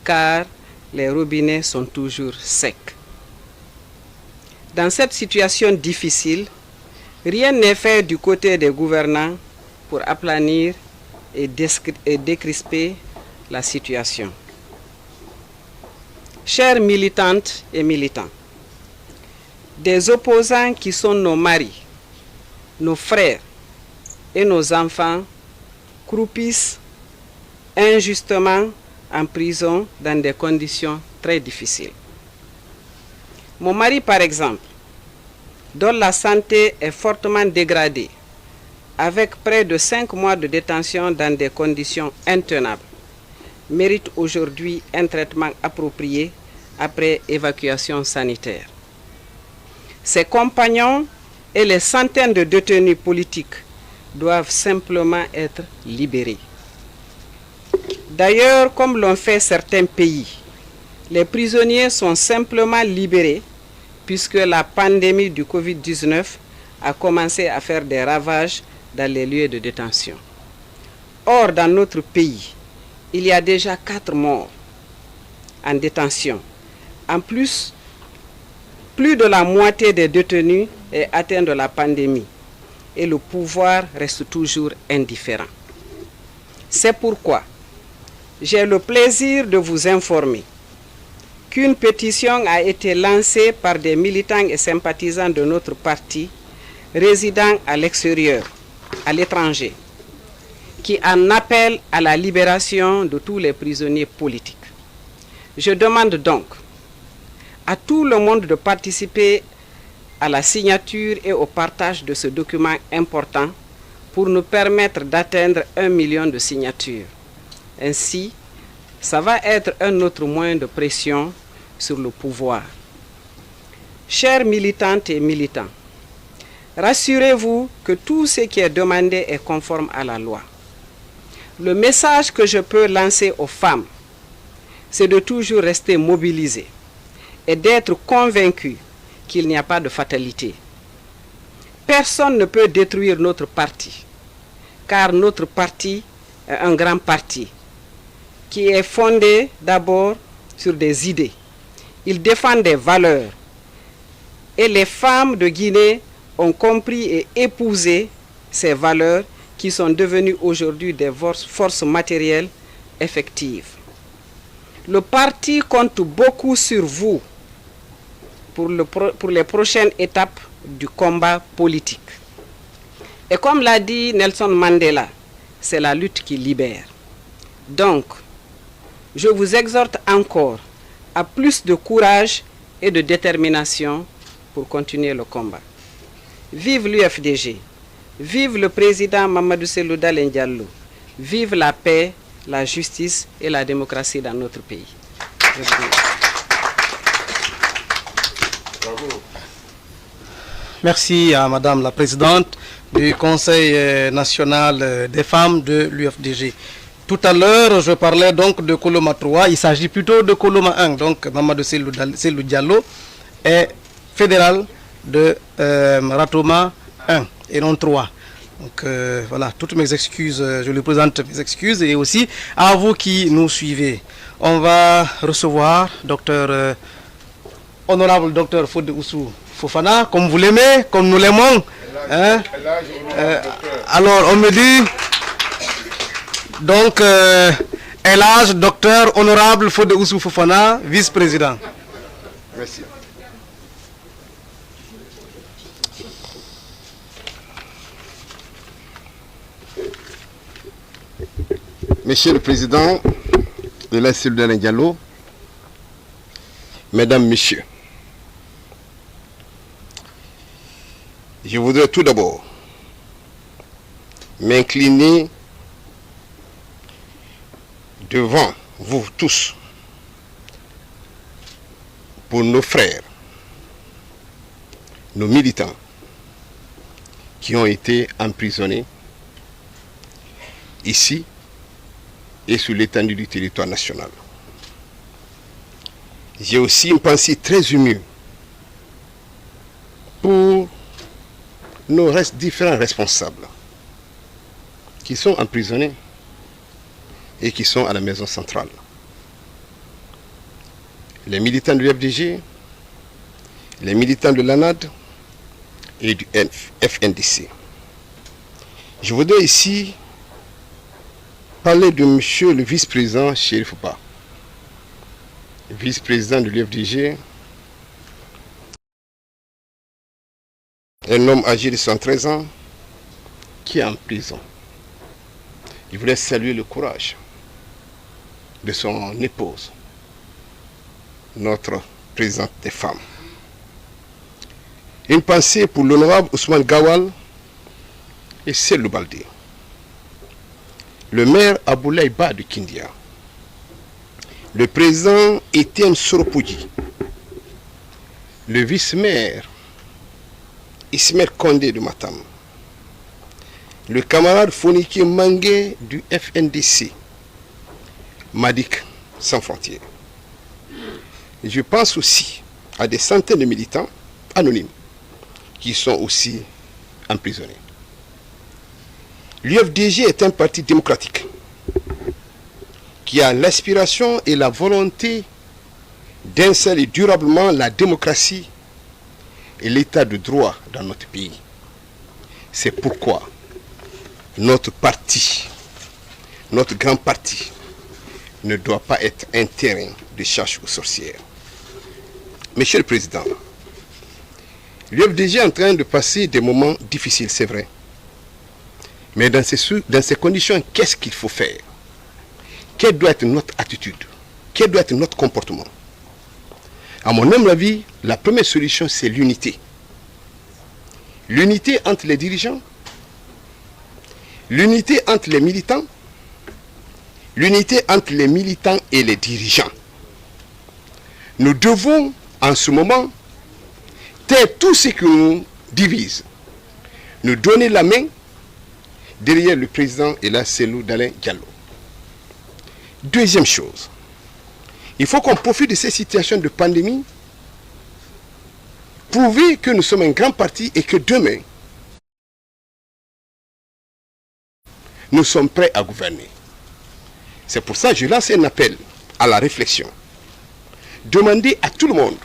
car les robinets sont toujours secs. Dans cette situation difficile, rien n'est fait du côté des gouvernants pour aplanir et décrisper la situation. Chères militantes et militants, des opposants qui sont nos maris, nos frères et nos enfants croupissent injustement en prison dans des conditions très difficiles. Mon mari, par exemple, dont la santé est fortement dégradée, avec près de 5 mois de détention dans des conditions intenables, mérite aujourd'hui un traitement approprié après évacuation sanitaire. Ses compagnons et les centaines de détenus politiques doivent simplement être libérés. D'ailleurs, comme l'ont fait certains pays, les prisonniers sont simplement libérés puisque la pandémie du Covid-19 a commencé à faire des ravages dans les lieux de détention. Or, dans notre pays, il y a déjà 4 morts en détention. En plus, plus de la moitié des détenus est atteint de la pandémie et le pouvoir reste toujours indifférent. C'est pourquoi j'ai le plaisir de vous informer qu'une pétition a été lancée par des militants et sympathisants de notre parti résidant à l'extérieur, à l'étranger, qui en appelle à la libération de tous les prisonniers politiques. Je demande donc à tout le monde de participer à la signature et au partage de ce document important pour nous permettre d'atteindre 1 million de signatures. Ainsi, ça va être un autre moyen de pression sur le pouvoir. Chères militantes et militants, rassurez-vous que tout ce qui est demandé est conforme à la loi. Le message que je peux lancer aux femmes, c'est de toujours rester mobilisées et d'être convaincus qu'il n'y a pas de fatalité. Personne ne peut détruire notre parti, car notre parti est un grand parti qui est fondé d'abord sur des idées Il défend des valeurs. Et les femmes de Guinée ont compris et épousé ces valeurs qui sont devenues aujourd'hui des forces matérielles effectives. Le parti compte beaucoup sur vous pour les prochaines étapes du combat politique. Et comme l'a dit Nelson Mandela, c'est la lutte qui libère. Donc, je vous exhorte encore à plus de courage et de détermination pour continuer le combat. Vive l'UFDG, vive le président Mamadou Cellou Dalein Diallo, vive la paix, la justice et la démocratie dans notre pays. Merci à Madame la Présidente du Conseil national des femmes de l'UFDG. Tout à l'heure, je parlais donc de Koloma 3, il s'agit plutôt de Koloma 1. Donc Mamadou Cellou Diallo est fédéral de Ratoma 1 et non 3. Donc voilà, toutes mes excuses, je lui présente mes excuses et aussi à vous qui nous suivez. On va recevoir honorable docteur Fodé Oussou Fofana, comme vous l'aimez, comme nous l'aimons. Hein? Alors on me dit, donc Elhadj docteur honorable Fodé Oussou Fofana, vice-président. Merci. Monsieur le Président de la Cellou Dalein Diallo, Mesdames, Messieurs, je voudrais tout d'abord m'incliner devant vous tous pour nos frères, nos militants qui ont été emprisonnés ici et sur l'étendue du territoire national. J'ai aussi une pensée très émue pour nos différents responsables qui sont emprisonnés et qui sont à la maison centrale. Les militants du FDG, les militants de l'ANAD et du FNDC. Je voudrais ici parler de monsieur le vice-président Chérif Ba, vice-président de l'UFDG, un homme âgé de 113 ans qui est en prison. Je voulais saluer le courage de son épouse, notre présidente des femmes. Une pensée pour l'honorable Ousmane Gawal et Cellou Baldé, le maire Aboulaye Ba de Kindia, le président Etienne Soropodji, le vice-maire Ismaël Condé de Matam, le camarade Fonike Mangué du FNDC, Madik Sans Frontières. Et je pense aussi à des centaines de militants anonymes qui sont aussi emprisonnés. L'UFDG est un parti démocratique qui a l'aspiration et la volonté d'installer durablement la démocratie et l'état de droit dans notre pays. C'est pourquoi notre parti, notre grand parti, ne doit pas être un terrain de chasse aux sorcières. Monsieur le Président, l'UFDG est en train de passer des moments difficiles, c'est vrai. Mais dans ces conditions, qu'est-ce qu'il faut faire? Quelle doit être notre attitude? Quel doit être notre comportement? À mon humble avis, la première solution, c'est l'unité. L'unité entre les dirigeants, l'unité entre les militants, l'unité entre les militants et les dirigeants. Nous devons, en ce moment, taire tout ce qui nous divise. Nous donner la main derrière le président Elhadj Cellou Dalein Diallo. Deuxième chose, il faut qu'on profite de ces situations de pandémie, prouver que nous sommes un grand parti et que demain, nous sommes prêts à gouverner. C'est pour ça que je lance un appel à la réflexion. demander à tout le monde,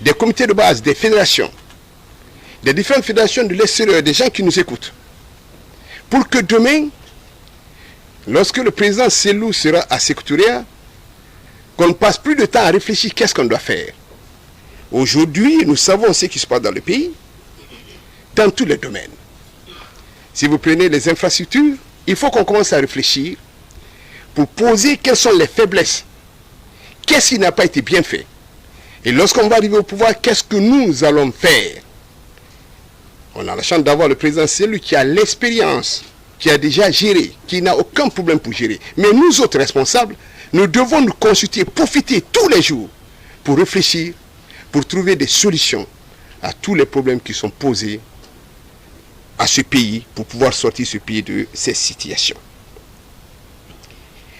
des comités de base, des fédérations, des différentes fédérations de l'extérieur, des gens qui nous écoutent, pour que demain, lorsque le président Cellou sera à Sékou Touré, qu'on ne passe plus de temps à réfléchir qu'est-ce qu'on doit faire. Aujourd'hui, nous savons ce qui se passe dans le pays, dans tous les domaines. Si vous prenez les infrastructures, il faut qu'on commence à réfléchir pour poser quelles sont les faiblesses. Qu'est-ce qui n'a pas été bien fait? Et lorsqu'on va arriver au pouvoir, qu'est-ce que nous allons faire? On a la chance d'avoir le président Cellou qui a l'expérience, qui a déjà géré, qui n'a aucun problème pour gérer. Mais nous autres responsables, nous devons nous consulter, profiter tous les jours pour réfléchir, pour trouver des solutions à tous les problèmes qui sont posés à ce pays, pour pouvoir sortir ce pays de ces situations.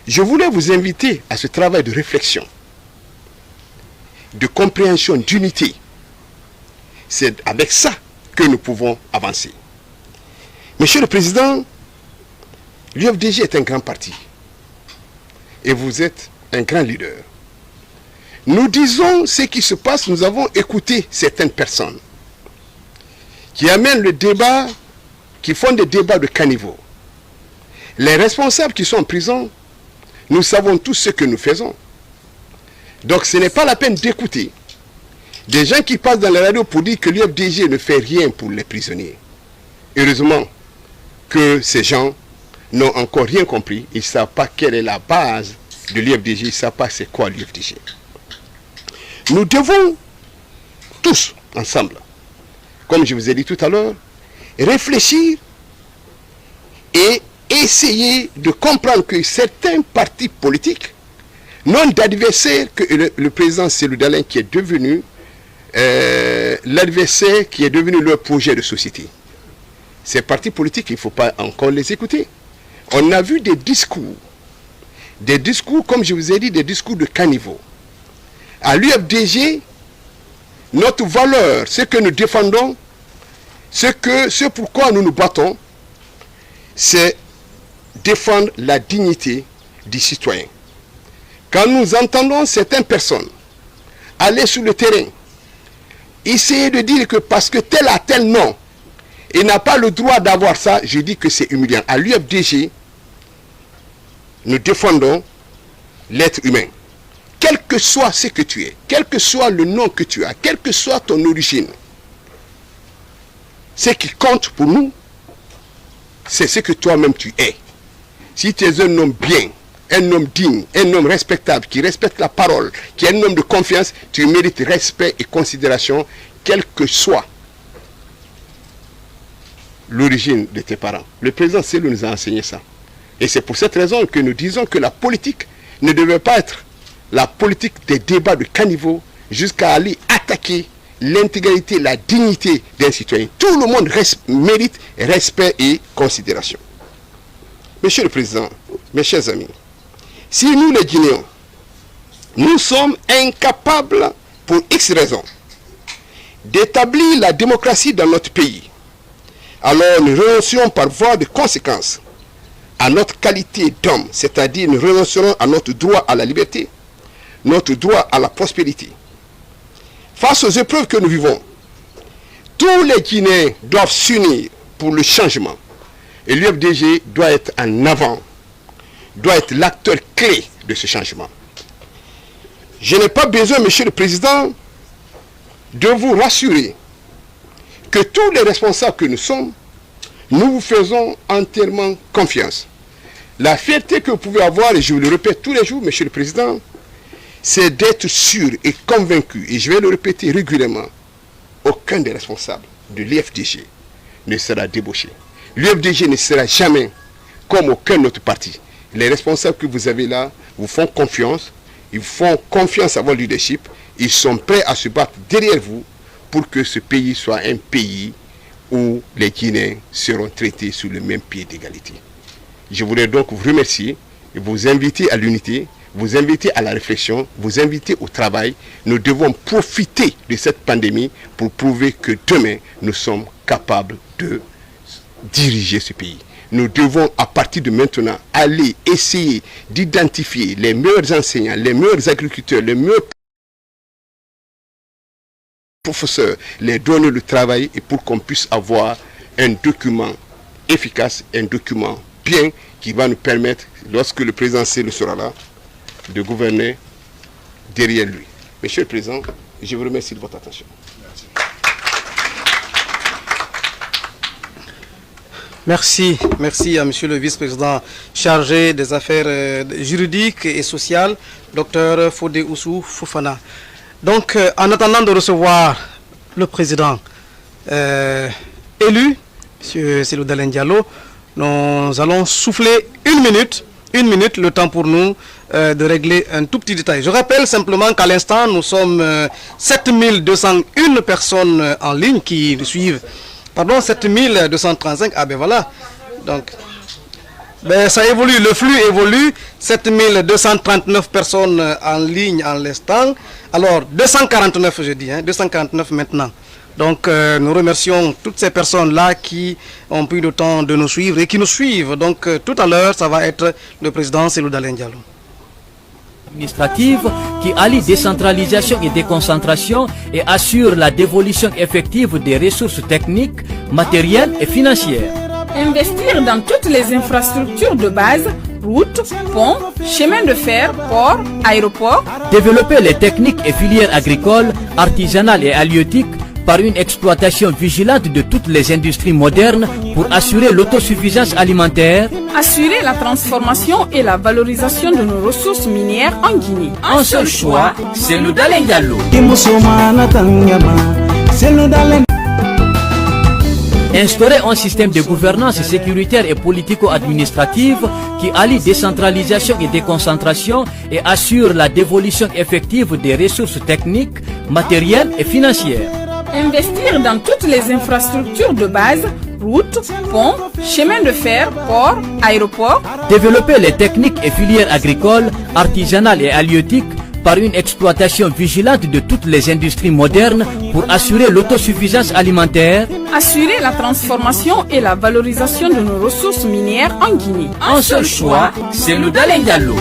Je voulais vous inviter à ce travail de réflexion, de compréhension, d'unité. C'est avec ça que nous pouvons avancer. Monsieur le Président, l'UFDG est un grand parti. Et vous êtes un grand leader. Nous disons ce qui se passe, nous avons écouté certaines personnes qui amènent le débat, qui font des débats de caniveau. Les responsables qui sont en prison, nous savons tous ce que nous faisons. Donc ce n'est pas la peine d'écouter des gens qui passent dans la radio pour dire que l'UFDG ne fait rien pour les prisonniers. Heureusement que ces gens n'ont encore rien compris. Ils ne savent pas quelle est la base de l'UFDG. Ils ne savent pas c'est quoi l'UFDG. Nous devons tous, ensemble, comme je vous ai dit tout à l'heure, réfléchir et essayer de comprendre que certains partis politiques n'ont d'adversaire que le président Cellou Dalein qui est devenu l'adversaire qui est devenu leur projet de société. Ces partis politiques, il ne faut pas encore les écouter. On a vu des discours, comme je vous ai dit, des discours de caniveau. À l'UFDG, notre valeur, ce que nous défendons, ce pourquoi nous nous battons, c'est défendre la dignité du citoyen. Quand nous entendons certaines personnes aller sur le terrain, essayer de dire que parce que tel a tel nom, il n'a pas le droit d'avoir ça, je dis que c'est humiliant. À l'UFDG, nous défendons l'être humain. Quel que soit ce que tu es, quel que soit le nom que tu as, quelle que soit ton origine, ce qui compte pour nous, c'est ce que toi-même tu es. Si tu es un homme bien, un homme digne, un homme respectable, qui respecte la parole, qui est un homme de confiance, tu mérites respect et considération, quel que soit l'origine de tes parents. Le président Cellou nous a enseigné ça. Et c'est pour cette raison que nous disons que la politique ne devait pas être la politique des débats de caniveau jusqu'à aller attaquer l'intégrité, la dignité d'un citoyen. Tout le monde mérite respect et considération. Monsieur le Président, mes chers amis, si nous les Guinéens, nous sommes incapables, pour X raisons, d'établir la démocratie dans notre pays, alors nous renoncerons par voie de conséquence à notre qualité d'homme, c'est-à-dire nous renoncerons à notre droit à la liberté, notre droit à la prospérité. Face aux épreuves que nous vivons, tous les Guinéens doivent s'unir pour le changement. Et l'UFDG doit être en avant, doit être l'acteur clé de ce changement. Je n'ai pas besoin, Monsieur le Président, de vous rassurer que tous les responsables que nous sommes, nous vous faisons entièrement confiance. La fierté que vous pouvez avoir, et je vous le répète tous les jours, Monsieur le Président, c'est d'être sûr et convaincu, et je vais le répéter régulièrement, aucun des responsables de l'UFDG ne sera débauché. L'UFDG ne sera jamais comme aucun autre parti. Les responsables que vous avez là vous font confiance, ils font confiance à votre leadership, ils sont prêts à se battre derrière vous pour que ce pays soit un pays où les Guinéens seront traités sur le même pied d'égalité. Je voudrais donc vous remercier et vous inviter à l'unité, vous inviter à la réflexion, vous inviter au travail. Nous devons profiter de cette pandémie pour prouver que demain, nous sommes capables de diriger ce pays. Nous devons, à partir de maintenant, aller essayer d'identifier les meilleurs enseignants, les meilleurs agriculteurs, les meilleurs professeurs, les donner le travail et pour qu'on puisse avoir un document efficace, un document bien qui va nous permettre, lorsque le président Cellou sera là, de gouverner derrière lui. Monsieur le Président, je vous remercie de votre attention. Merci. Merci à Monsieur le Vice-président chargé des affaires juridiques et sociales, Dr Fodé Oussou Fofana. Donc, en attendant de recevoir le président élu, M. Cellou Dalein Diallo, nous allons souffler une minute, le temps pour nous de régler un tout petit détail. Je rappelle simplement qu'à l'instant, nous sommes 7201 personnes en ligne qui nous suivent. Pardon, 7235, ah ben voilà. Donc, ben ça évolue, le flux évolue. 7239 personnes en ligne en l'instant. Alors, 249 je dis, 249 maintenant. Donc, nous remercions toutes ces personnes-là qui ont pris le temps de nous suivre et qui nous suivent. Donc, tout à l'heure, ça va être le président Cellou Dalein Diallo. Administrative qui allie décentralisation et déconcentration et assure la dévolution effective des ressources techniques, matérielles et financières. Investir dans toutes les infrastructures de base, routes, ponts, chemins de fer, ports, aéroports. Développer les techniques et filières agricoles, artisanales et halieutiques par une exploitation vigilante de toutes les industries modernes pour assurer l'autosuffisance alimentaire. Assurer la transformation et la valorisation de nos ressources minières en Guinée. Un seul choix, Cellou Dalein Diallo. Instaurer un système de gouvernance sécuritaire et politico-administrative qui allie décentralisation et déconcentration et assure la dévolution effective des ressources techniques, matérielles et financières. Investir dans toutes les infrastructures de base, routes, ponts, chemins de fer, ports, aéroports. Développer les techniques et filières agricoles, artisanales et halieutiques par une exploitation vigilante de toutes les industries modernes pour assurer l'autosuffisance alimentaire. Assurer la transformation et la valorisation de nos ressources minières en Guinée. Un seul choix, Cellou Dalein Diallo.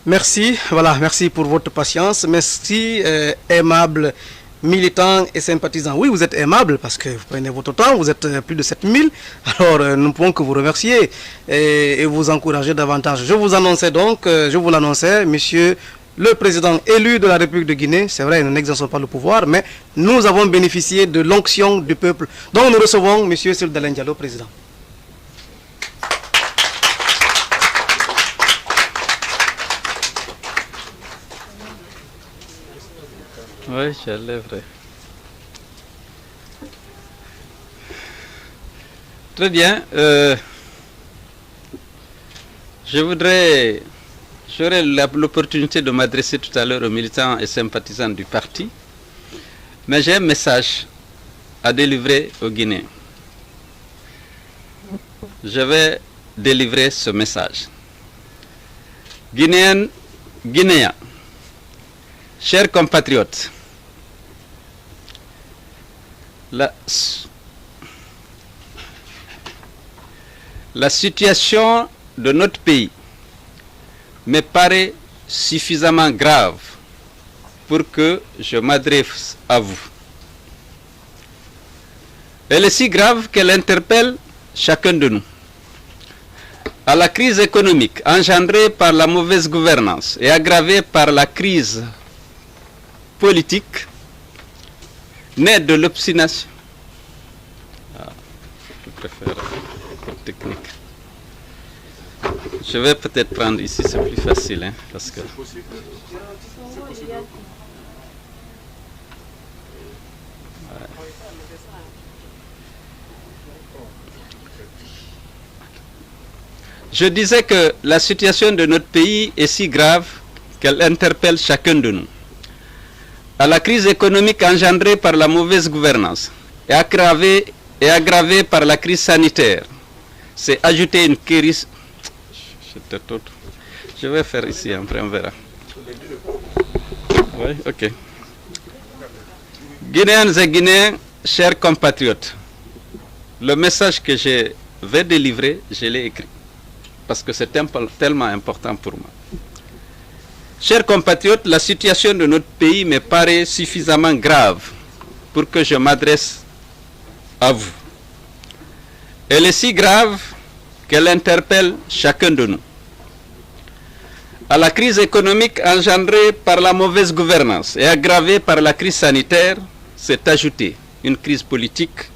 Merci, voilà, merci pour votre patience. Merci, aimables militants et sympathisants. Oui, vous êtes aimables parce que vous prenez votre temps, vous êtes plus de 7000. Alors, nous ne pouvons que vous remercier et vous encourager davantage. Je vous annonçais donc, je vous l'annonçais, monsieur le président élu de la République de Guinée. C'est vrai, nous n'exerçons pas le pouvoir, mais nous avons bénéficié de l'onction du peuple. Donc, nous recevons monsieur Cellou Dalein Diallo, président. Oui, je l'ai vrai. Très bien. J'aurai l'opportunité de m'adresser tout à l'heure aux militants et sympathisants du parti, mais j'ai un message à délivrer aux Guinéens. Je vais délivrer ce message. Guinéens, chers compatriotes, la situation de notre pays me paraît suffisamment grave pour que je m'adresse à vous. Elle est si grave qu'elle interpelle chacun de nous. À la crise économique engendrée par la mauvaise gouvernance et aggravée par la crise politique née de l'obstination. Je préfère la technique. Je vais peut-être prendre ici, c'est plus facile, hein, parce que... Je disais que la situation de notre pays est si grave qu'elle interpelle chacun de nous. À la crise économique engendrée par la mauvaise gouvernance et aggravée par la crise sanitaire, c'est ajouter une crise... Je vais faire ici, après on verra. Oui, ok. Guinéennes et Guinéens, chers compatriotes, le message que je vais délivrer, je l'ai écrit, parce que c'est tellement important pour moi. Chers compatriotes, la situation de notre pays me paraît suffisamment grave pour que je m'adresse à vous. Elle est si grave qu'elle interpelle chacun de nous. À la crise économique engendrée par la mauvaise gouvernance et aggravée par la crise sanitaire, s'est ajoutée une crise politique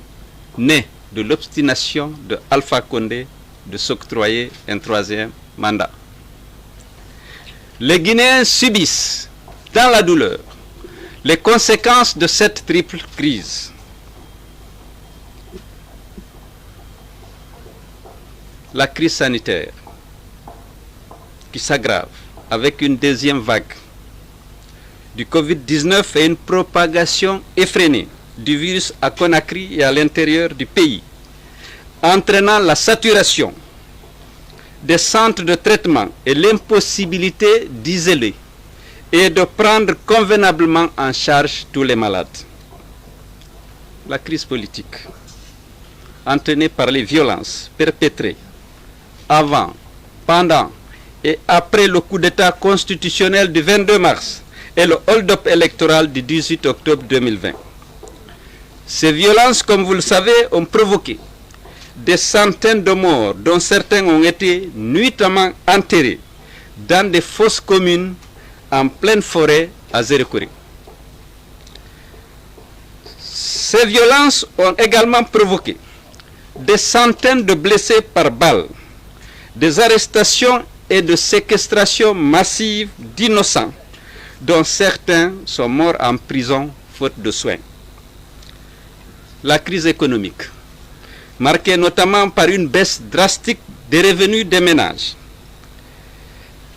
née de l'obstination de Alpha Condé de s'octroyer un troisième mandat. Les Guinéens subissent, dans la douleur, les conséquences de cette triple crise. La crise sanitaire qui s'aggrave avec une deuxième vague du Covid-19 et une propagation effrénée du virus à Conakry et à l'intérieur du pays, entraînant la saturation des centres de traitement et l'impossibilité d'isoler et de prendre convenablement en charge tous les malades. La crise politique, entraînée par les violences perpétrées avant, pendant et après le coup d'État constitutionnel du 22 mars et le hold-up électoral du 18 octobre 2020. Ces violences, comme vous le savez, ont provoqué des centaines de morts, dont certains ont été nuitamment enterrés dans des fosses communes en pleine forêt à Zérekuri. Ces violences ont également provoqué des centaines de blessés par balles, des arrestations et de séquestrations massives d'innocents, dont certains sont morts en prison faute de soins. La crise économique, marquée notamment par une baisse drastique des revenus des ménages,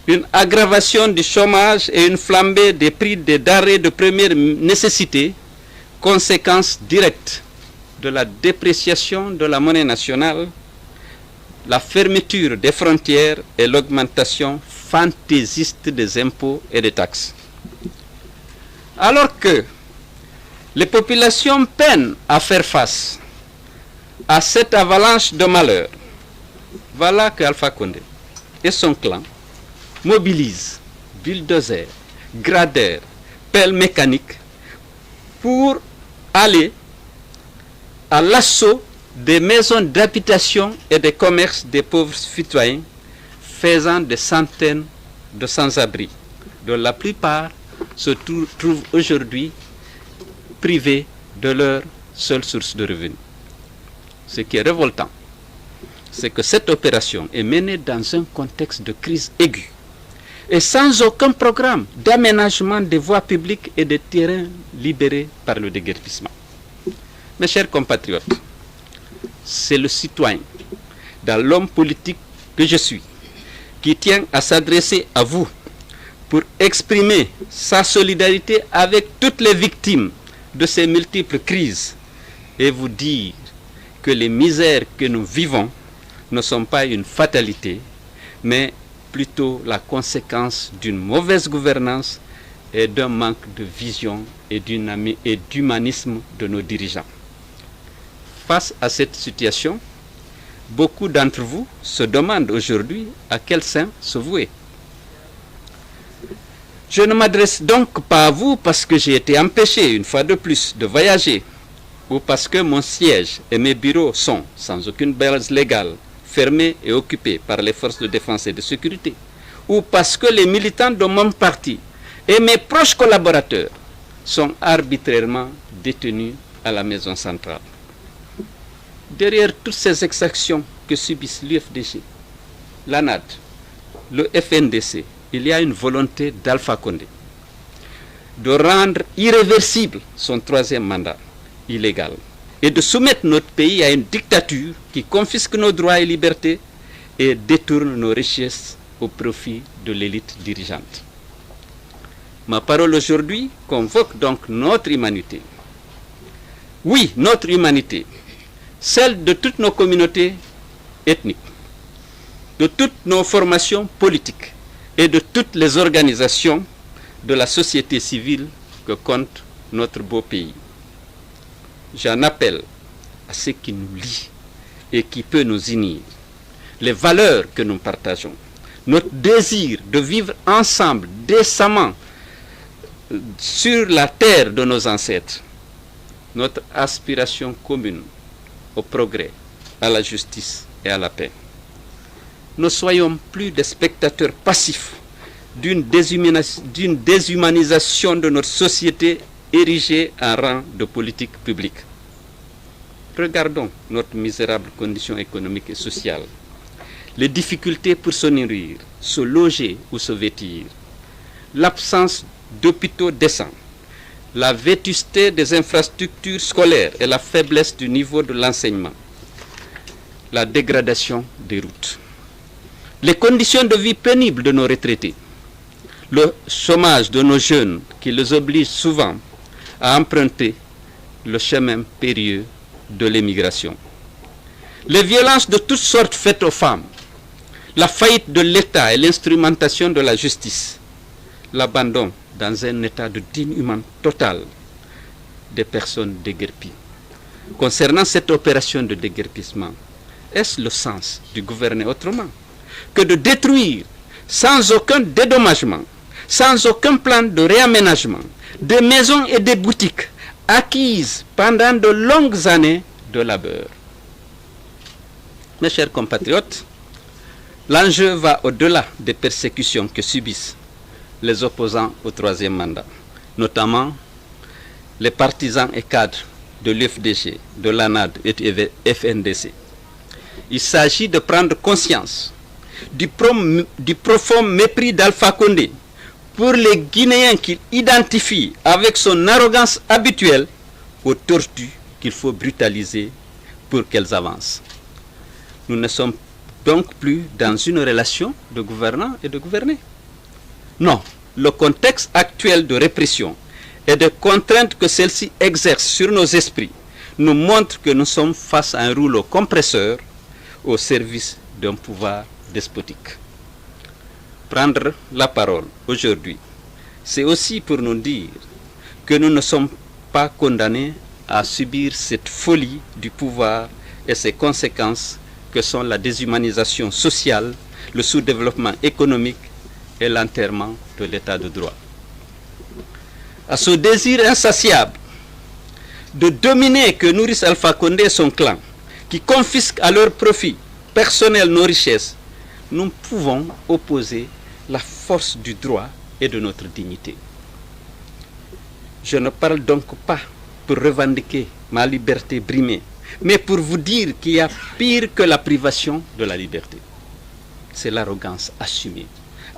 une aggravation du chômage et une flambée des prix des denrées de première nécessité, conséquence directe de la dépréciation de la monnaie nationale, la fermeture des frontières et l'augmentation fantaisiste des impôts et des taxes. Alors que les populations peinent à faire face à cette avalanche de malheur, voilà que Alpha Condé et son clan mobilisent bulldozers, gradeurs, pelles mécaniques pour aller à l'assaut des maisons d'habitation et des commerces des pauvres citoyens, faisant des centaines de sans-abri, dont la plupart se trouvent aujourd'hui privés de leur seule source de revenus. Ce qui est révoltant, c'est que cette opération est menée dans un contexte de crise aiguë et sans aucun programme d'aménagement des voies publiques et des terrains libérés par le déguerpissement. Mes chers compatriotes, c'est le citoyen, dans l'homme politique que je suis, qui tient à s'adresser à vous pour exprimer sa solidarité avec toutes les victimes de ces multiples crises et vous dire que les misères que nous vivons ne sont pas une fatalité, mais plutôt la conséquence d'une mauvaise gouvernance et d'un manque de vision et d'humanisme de nos dirigeants. Face à cette situation, beaucoup d'entre vous se demandent aujourd'hui à quel saint se vouer. Je ne m'adresse donc pas à vous parce que j'ai été empêché une fois de plus de voyager ou parce que mon siège et mes bureaux sont, sans aucune base légale, fermés et occupés par les forces de défense et de sécurité, ou parce que les militants de mon parti et mes proches collaborateurs sont arbitrairement détenus à la maison centrale. Derrière toutes ces exactions que subissent l'UFDG, l'ANAD, le FNDC, il y a une volonté d'Alpha Condé de rendre irréversible son 3e mandat illégal et de soumettre notre pays à une dictature qui confisque nos droits et libertés et détourne nos richesses au profit de l'élite dirigeante. Ma parole aujourd'hui convoque donc notre humanité. Oui, notre humanité, celle de toutes nos communautés ethniques, de toutes nos formations politiques et de toutes les organisations de la société civile que compte notre beau pays. J'en appelle à ce qui nous lie et qui peut nous unir, les valeurs que nous partageons, notre désir de vivre ensemble décemment sur la terre de nos ancêtres, notre aspiration commune au progrès, à la justice et à la paix. Ne soyons plus des spectateurs passifs d'une déshumanisation de notre société érigée en rang de politique publique. Regardons notre misérable condition économique et sociale, les difficultés pour se nourrir, se loger ou se vêtir, l'absence d'hôpitaux décents, la vétusté des infrastructures scolaires et la faiblesse du niveau de l'enseignement, la dégradation des routes, les conditions de vie pénibles de nos retraités, le chômage de nos jeunes qui les oblige souvent à emprunter le chemin périlleux de l'émigration, les violences de toutes sortes faites aux femmes, la faillite de l'État et l'instrumentation de la justice, l'abandon dans un état de dénuement total des personnes déguerpies. Concernant cette opération de déguerpissement, est-ce le sens du gouverner autrement que de détruire sans aucun dédommagement, sans aucun plan de réaménagement, des maisons et des boutiques acquises pendant de longues années de labeur? Mes chers compatriotes, l'enjeu va au-delà des persécutions que subissent les opposants au 3e mandat, notamment les partisans et cadres de l'UFDG, de l'ANAD et du FNDC. Il s'agit de prendre conscience du profond mépris d'Alpha Condé pour les Guinéens qu'il identifie avec son arrogance habituelle aux tortues qu'il faut brutaliser pour qu'elles avancent. Nous ne sommes donc plus dans une relation de gouvernant et de gouverné. Non, le contexte actuel de répression et de contraintes que celle-ci exerce sur nos esprits nous montre que nous sommes face à un rouleau compresseur au service d'un pouvoir despotique. Prendre la parole aujourd'hui, c'est aussi pour nous dire que nous ne sommes pas condamnés à subir cette folie du pouvoir et ses conséquences que sont la déshumanisation sociale, le sous-développement économique et l'enterrement de l'état de droit. À ce désir insatiable de dominer que nourrissent Alpha Condé et son clan, qui confisquent à leur profit personnel nos richesses, nous pouvons opposer la force du droit et de notre dignité. Je ne parle donc pas pour revendiquer ma liberté brimée, mais pour vous dire qu'il y a pire que la privation de la liberté. C'est l'arrogance assumée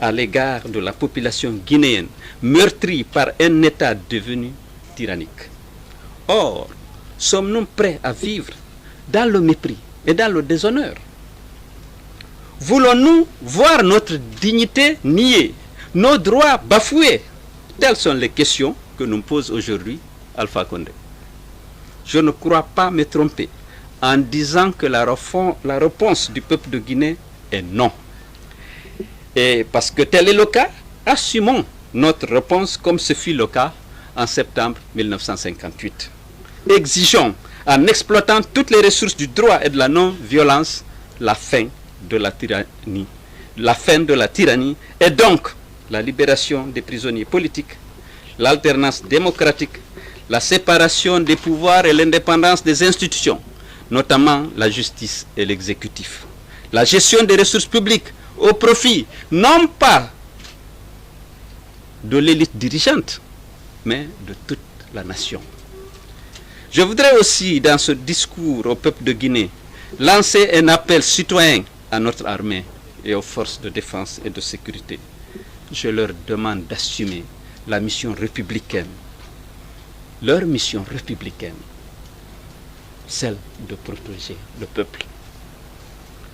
à l'égard de la population guinéenne, meurtrie par un État devenu tyrannique. Or, sommes-nous prêts à vivre dans le mépris et dans le déshonneur? Voulons-nous voir notre dignité niée, nos droits bafoués? Telles sont les questions que nous pose aujourd'hui Alpha Condé. Je ne crois pas me tromper en disant que la réponse du peuple de Guinée est non. Et parce que tel est le cas, assumons notre réponse comme ce fut le cas en septembre 1958. Exigeons, en exploitant toutes les ressources du droit et de la non-violence, la fin de la tyrannie, et donc la libération des prisonniers politiques, l'alternance démocratique, la séparation des pouvoirs et l'indépendance des institutions, notamment la justice et l'exécutif, la gestion des ressources publiques au profit non pas de l'élite dirigeante, mais de toute la nation. Je voudrais aussi, dans ce discours au peuple de Guinée, lancer un appel citoyen à notre armée et aux forces de défense et de sécurité. Je leur demande d'assumer la mission républicaine, leur mission républicaine, celle de protéger le peuple.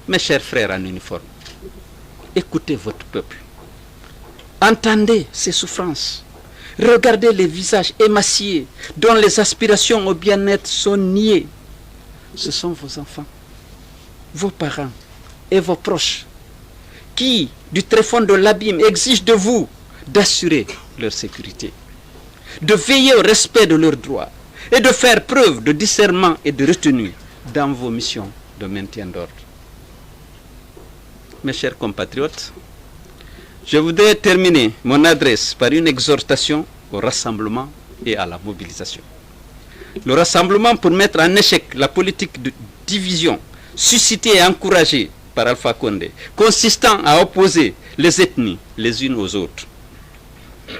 Mes chers frères en uniforme, écoutez votre peuple, entendez ses souffrances, regardez les visages émaciés dont les aspirations au bien-être sont niées. Ce sont vos enfants, vos parents et vos proches qui, du tréfonds de l'abîme, exigent de vous d'assurer leur sécurité, de veiller au respect de leurs droits et de faire preuve de discernement et de retenue dans vos missions de maintien d'ordre. Mes chers compatriotes, je voudrais terminer mon adresse par une exhortation au rassemblement et à la mobilisation. Le rassemblement pour mettre en échec la politique de division suscitée et encouragée par Alpha Condé, consistant à opposer les ethnies les unes aux autres.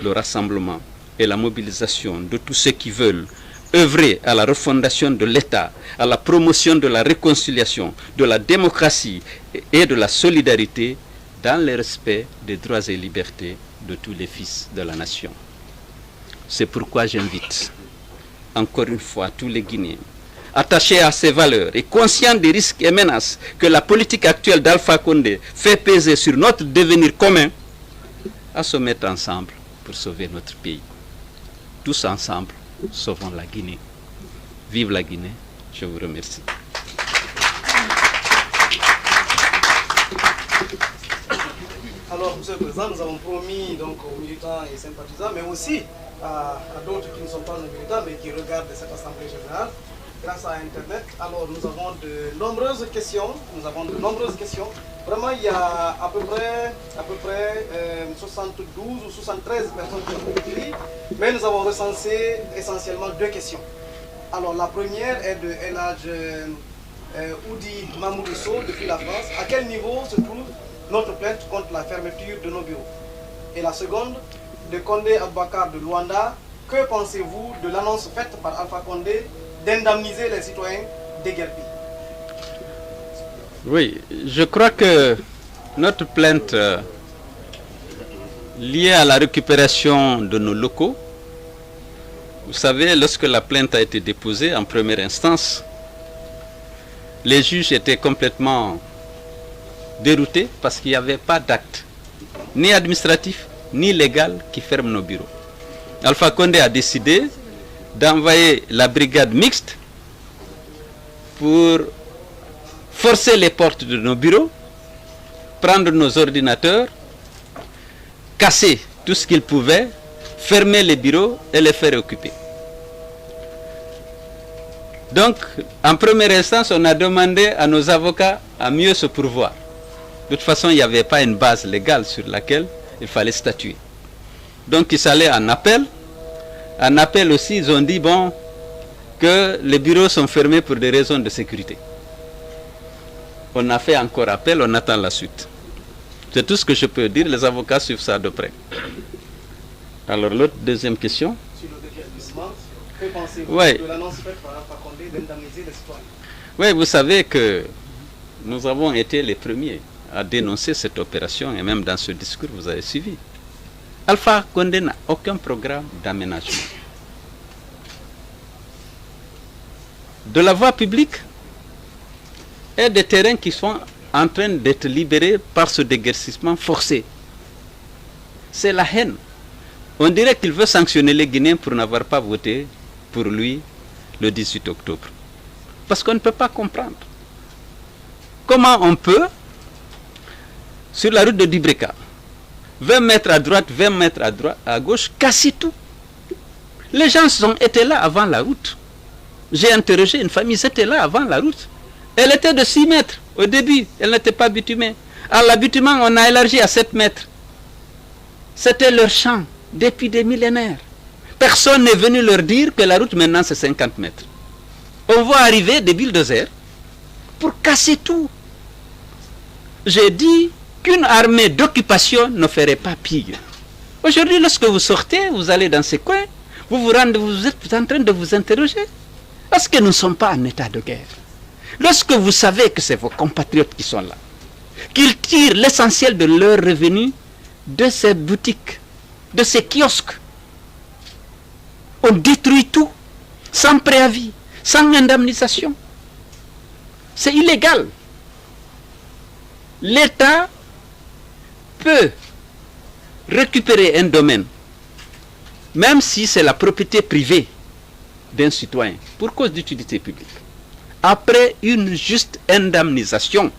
Le rassemblement et la mobilisation de tous ceux qui veulent œuvrer à la refondation de l'État, à la promotion de la réconciliation, de la démocratie et de la solidarité dans le respect des droits et libertés de tous les fils de la nation. C'est pourquoi j'invite encore une fois tous les Guinéens, attachés à ces valeurs et conscients des risques et menaces que la politique actuelle d'Alpha Condé fait peser sur notre devenir commun, à se mettre ensemble pour sauver notre pays. Tous ensemble, sauvons la Guinée. Vive la Guinée, je vous remercie. Alors, Monsieur le Président, nous avons promis donc, aux militants et sympathisants, mais aussi à d'autres qui ne sont pas nos militants, mais qui regardent cette Assemblée générale, grâce à Internet. Alors, nous avons de nombreuses questions. Vraiment, il y a à peu près 72 ou 73 personnes qui ont écrit, mais nous avons recensé essentiellement 2 questions. Alors, la première est de Elhadj Oudi Mamoudousso depuis la France. À quel niveau se trouve notre plainte contre la fermeture de nos bureaux? Et la seconde, de Condé Aboubacar de Luanda. Que pensez-vous de l'annonce faite par Alpha Condé d'indemniser les citoyens déguerpis? Oui, je crois que notre plainte liée à la récupération de nos locaux, vous savez, lorsque la plainte a été déposée en première instance, les juges étaient complètement déroutés parce qu'il n'y avait pas d'acte, ni administratif, ni légal, qui ferme nos bureaux. Alpha Condé a décidé d'envoyer la brigade mixte pour forcer les portes de nos bureaux, prendre nos ordinateurs, casser tout ce qu'ils pouvaient, fermer les bureaux et les faire occuper. Donc, en première instance, on a demandé à nos avocats à mieux se pourvoir. De toute façon, il n'y avait pas une base légale sur laquelle il fallait statuer. Donc, ils allaient en appel. En appel aussi, ils ont dit, bon, que les bureaux sont fermés pour des raisons de sécurité. On a fait encore appel, on attend la suite. C'est tout ce que je peux dire, les avocats suivent ça de près. Alors, l'autre deuxième question. Sur le déguerpissement, que pensez-vous Ouais. de l'annonce faite par Alpha Condé d'indemniser les citoyens? Oui, vous savez que nous avons été les premiers à dénoncer cette opération, et même dans ce discours, vous avez suivi. Alpha Condé n'a aucun programme d'aménagement de la voie publique et des terrains qui sont en train d'être libérés par ce déguerpissement forcé. C'est la haine. On dirait qu'il veut sanctionner les Guinéens pour n'avoir pas voté pour lui le 18 octobre. Parce qu'on ne peut pas comprendre. Comment on peut, sur la route de Dibreka, 20 mètres à droite, 20 mètres à gauche, casser tout. Les gens étaient là avant la route. J'ai interrogé une famille, ils étaient là avant la route. Elle était de 6 mètres au début, elle n'était pas bitumée. À l'habitement, on a élargi à 7 mètres. C'était leur champ depuis des millénaires. Personne n'est venu leur dire que la route maintenant c'est 50 mètres. On voit arriver des bulldozers pour casser tout. J'ai dit qu'une armée d'occupation ne ferait pas pire. Aujourd'hui, lorsque vous sortez, vous allez dans ces coins, vous êtes en train de vous interroger. Est-ce que nous ne sommes pas en état de guerre? Lorsque vous savez que c'est vos compatriotes qui sont là, qu'ils tirent l'essentiel de leurs revenus de ces boutiques, de ces kiosques, on détruit tout, sans préavis, sans indemnisation. C'est illégal. L'État peut récupérer un domaine, même si c'est la propriété privée d'un citoyen, pour cause d'utilité publique, après une juste indemnisation.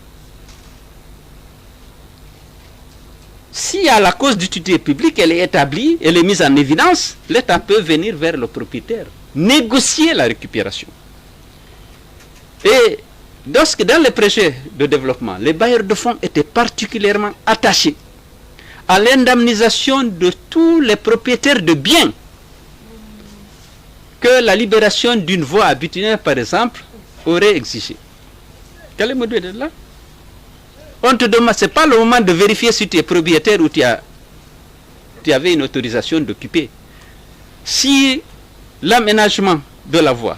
Si à la cause d'utilité publique, elle est établie, elle est mise en évidence, l'État peut venir vers le propriétaire, négocier la récupération. Et lorsque dans les projets de développement, les bailleurs de fonds étaient particulièrement attachés à l'indemnisation de tous les propriétaires de biens, que la libération d'une voie habituelle, par exemple, aurait exigé. Quel est le modèle de là? On te demande, ce n'est pas le moment de vérifier si tu es propriétaire ou tu avais une autorisation d'occuper. Si l'aménagement de la voie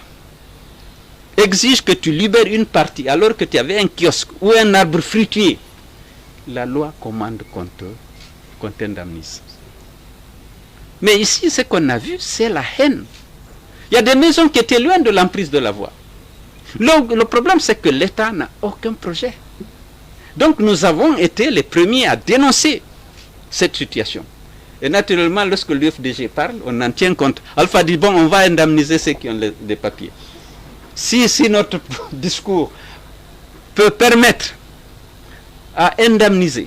exige que tu libères une partie alors que tu avais un kiosque ou un arbre fruitier, la loi commande qu'on t'indemnise. Mais ici, ce qu'on a vu, c'est la haine. Il y a des maisons qui étaient loin de l'emprise de la voie. Le problème, c'est que l'État n'a aucun projet. Donc nous avons été les premiers à dénoncer cette situation. Et naturellement, lorsque l'UFDG parle, on en tient compte. Alpha dit, bon, on va indemniser ceux qui ont des papiers. Si notre discours peut permettre à indemniser,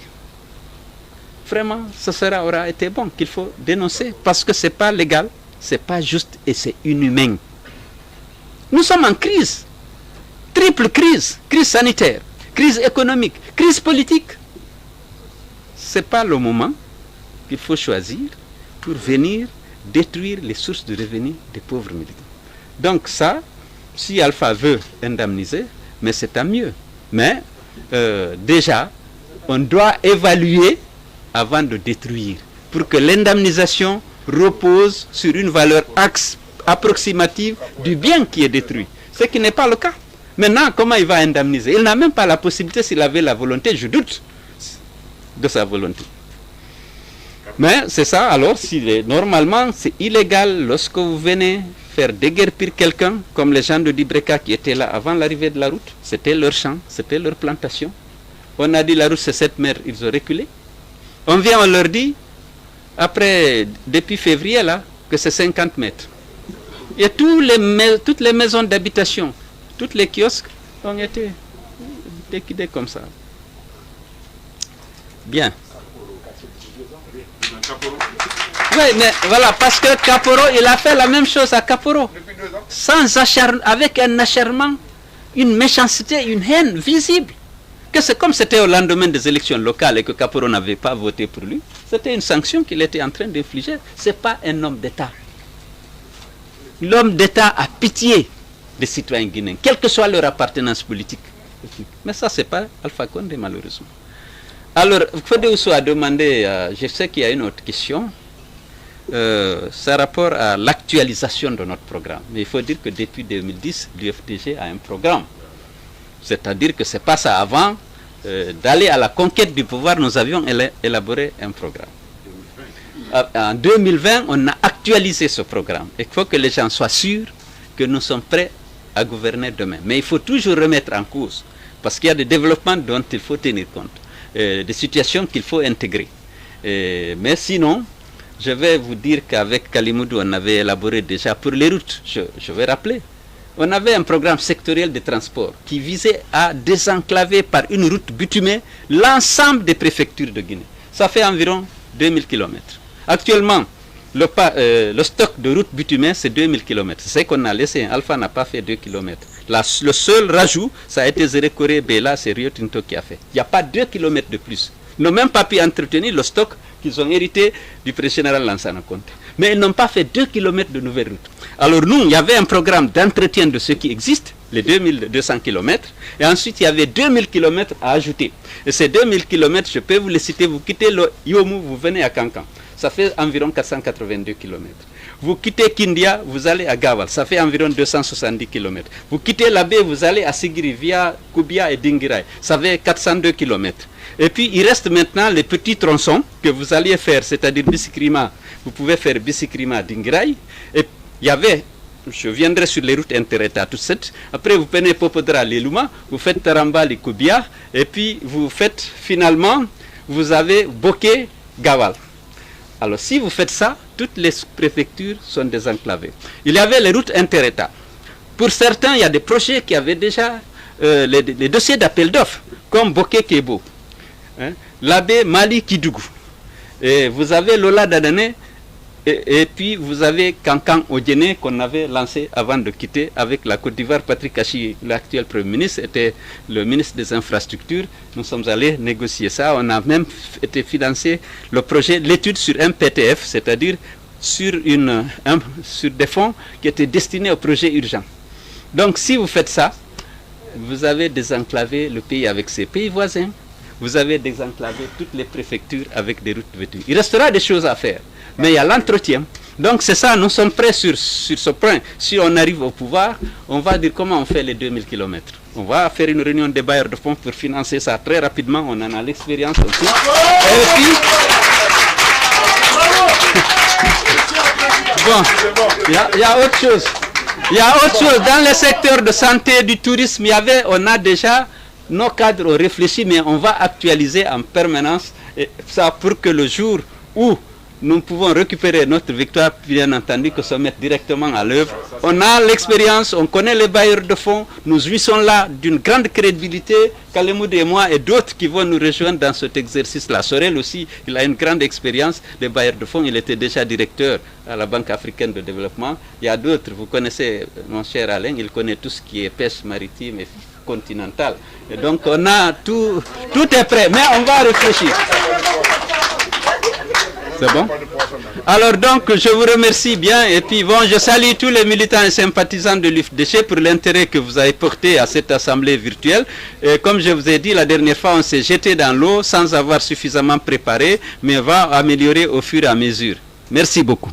vraiment, ce aura été bon, qu'il faut dénoncer, parce que ce n'est pas légal, ce n'est pas juste et c'est inhumain. Nous sommes en crise, triple crise, crise sanitaire, crise économique, crise politique. Ce n'est pas le moment qu'il faut choisir pour venir détruire les sources de revenus des pauvres militants. Donc ça, si Alpha veut indemniser, mais c'est tant mieux. Mais déjà, on doit évaluer avant de détruire, pour que l'indemnisation repose sur une valeur approximative du bien qui est détruit, ce qui n'est pas le cas. Maintenant, comment il va indemniser? Il n'a même pas la possibilité, s'il avait la volonté, je doute de sa volonté. Mais c'est ça, alors, normalement, c'est illégal lorsque vous venez faire déguerpir quelqu'un, comme les gens de Dibreka qui étaient là avant l'arrivée de la route, c'était leur champ, c'était leur plantation. On a dit la route c'est 7 mètres, ils ont reculé. On vient, on leur dit, depuis février là, que c'est 50 mètres. Et toutes les maisons d'habitation, toutes les kiosques ont été liquidés comme ça. Bien. Oui, mais voilà, parce que Kaporo, il a fait la même chose à Kaporo. Avec un acharnement, une méchanceté, une haine visible. Que c'est comme c'était au lendemain des élections locales et que Kaporo n'avait pas voté pour lui. C'était une sanction qu'il était en train d'infliger. Ce n'est pas un homme d'État. L'homme d'État a pitié des citoyens guinéens, quelle que soit leur appartenance politique. Mais ça, ce n'est pas Alpha Condé, malheureusement. Alors, Fodé Ousso a demandé, je sais qu'il y a une autre question, c'est rapport à l'actualisation de notre programme. Mais il faut dire que depuis 2010, l'UFDG a un programme. C'est-à-dire que ce n'est pas ça. Avant d'aller à la conquête du pouvoir, nous avions élaboré un programme. En 2020, on a actualisé ce programme. Il faut que les gens soient sûrs que nous sommes prêts à gouverner demain. Mais il faut toujours remettre en cause. parce qu'il y a des développements dont il faut tenir compte, des situations qu'il faut intégrer. Mais sinon, je vais vous dire qu'avec Kalimoudou, on avait élaboré déjà pour les routes, je vais rappeler, on avait un programme sectoriel de transport qui visait à désenclaver par une route bitumée l'ensemble des préfectures de Guinée. Ça fait environ 2000 km. Actuellement, le stock de routes bitumées, c'est 2000 km. C'est ce qu'on a laissé. Alpha n'a pas fait 2 km. Le seul rajout, ça a été Zérekoré, Bela, c'est Rio Tinto qui a fait. Il n'y a pas 2 km de plus. Ils n'ont même pas pu entretenir le stock qu'ils ont hérité du président général Lansana Conté. Mais ils n'ont pas fait 2 km de nouvelles routes. Alors nous, il y avait un programme d'entretien de ce qui existe, les 2200 km, et ensuite il y avait 2000 km à ajouter. Et ces 2000 km, je peux vous les citer, vous quittez le Yomou, vous venez à Kankan. Ça fait environ 482 km. Vous quittez Kindia, vous allez à Gawal, ça fait environ 270 km. Vous quittez Labé, vous allez à Sigiri via Koubia et Dingirai, ça fait 402 km. Et puis il reste maintenant les petits tronçons que vous alliez faire, c'est-à-dire Bisikrima. Vous pouvez faire Bisikrima Dingirai. Et il y avait, je viendrai sur les routes inter-États tout de suite. Après vous prenez Popodra Leluma, vous faites Taramba Koubia, et puis vous faites finalement, vous avez Boké Gawal. Alors si vous faites ça, toutes les préfectures sont désenclavées. Il y avait les routes inter-États. Pour certains, il y a des projets qui avaient déjà les dossiers d'appel d'offres, comme Boké Kebo, hein, Labé Mali Kidougou. Et vous avez Lola Dadane, et puis vous avez Kankan Odjene qu'on avait lancé avant de quitter avec la Côte d'Ivoire. Patrick Achi, l'actuel Premier ministre, était le ministre des Infrastructures. Nous sommes allés négocier ça. On a même été financé le projet, l'étude sur un PTF, c'est-à-dire sur des fonds qui étaient destinés aux projets urgents. Donc si vous faites ça, vous avez désenclavé le pays avec ses pays voisins. Vous avez désenclavé toutes les préfectures avec des routes vêtues. Il restera des choses à faire, mais il y a l'entretien. Donc c'est ça, nous sommes prêts sur ce point. Si on arrive au pouvoir, on va dire comment on fait les 2000 km. On va faire une réunion des bailleurs de fonds pour financer ça très rapidement. On en a l'expérience aussi. Et puis, bon, il y a autre chose. Il y a autre chose. Dans le secteur de santé, du tourisme, on a déjà nos cadres ont réfléchi, mais on va actualiser en permanence ça pour que le jour où nous pouvons récupérer notre victoire, bien entendu, que se mettre directement à l'œuvre. On a l'expérience, on connaît les bailleurs de fonds, nous jouissons là d'une grande crédibilité. Kalemoudou et moi et d'autres qui vont nous rejoindre dans cet exercice-là. Sorel aussi, il a une grande expérience des bailleurs de fonds, il était déjà directeur à la Banque africaine de développement. Il y a d'autres, vous connaissez mon cher Alain, il connaît tout ce qui est pêche maritime et continentale. Et donc on a tout est prêt, mais on va réfléchir. C'est bon? Alors donc, je vous remercie bien et puis bon, je salue tous les militants et sympathisants de l'UFDC pour l'intérêt que vous avez porté à cette assemblée virtuelle. Et comme je vous ai dit la dernière fois, on s'est jeté dans l'eau sans avoir suffisamment préparé, mais on va améliorer au fur et à mesure. Merci beaucoup.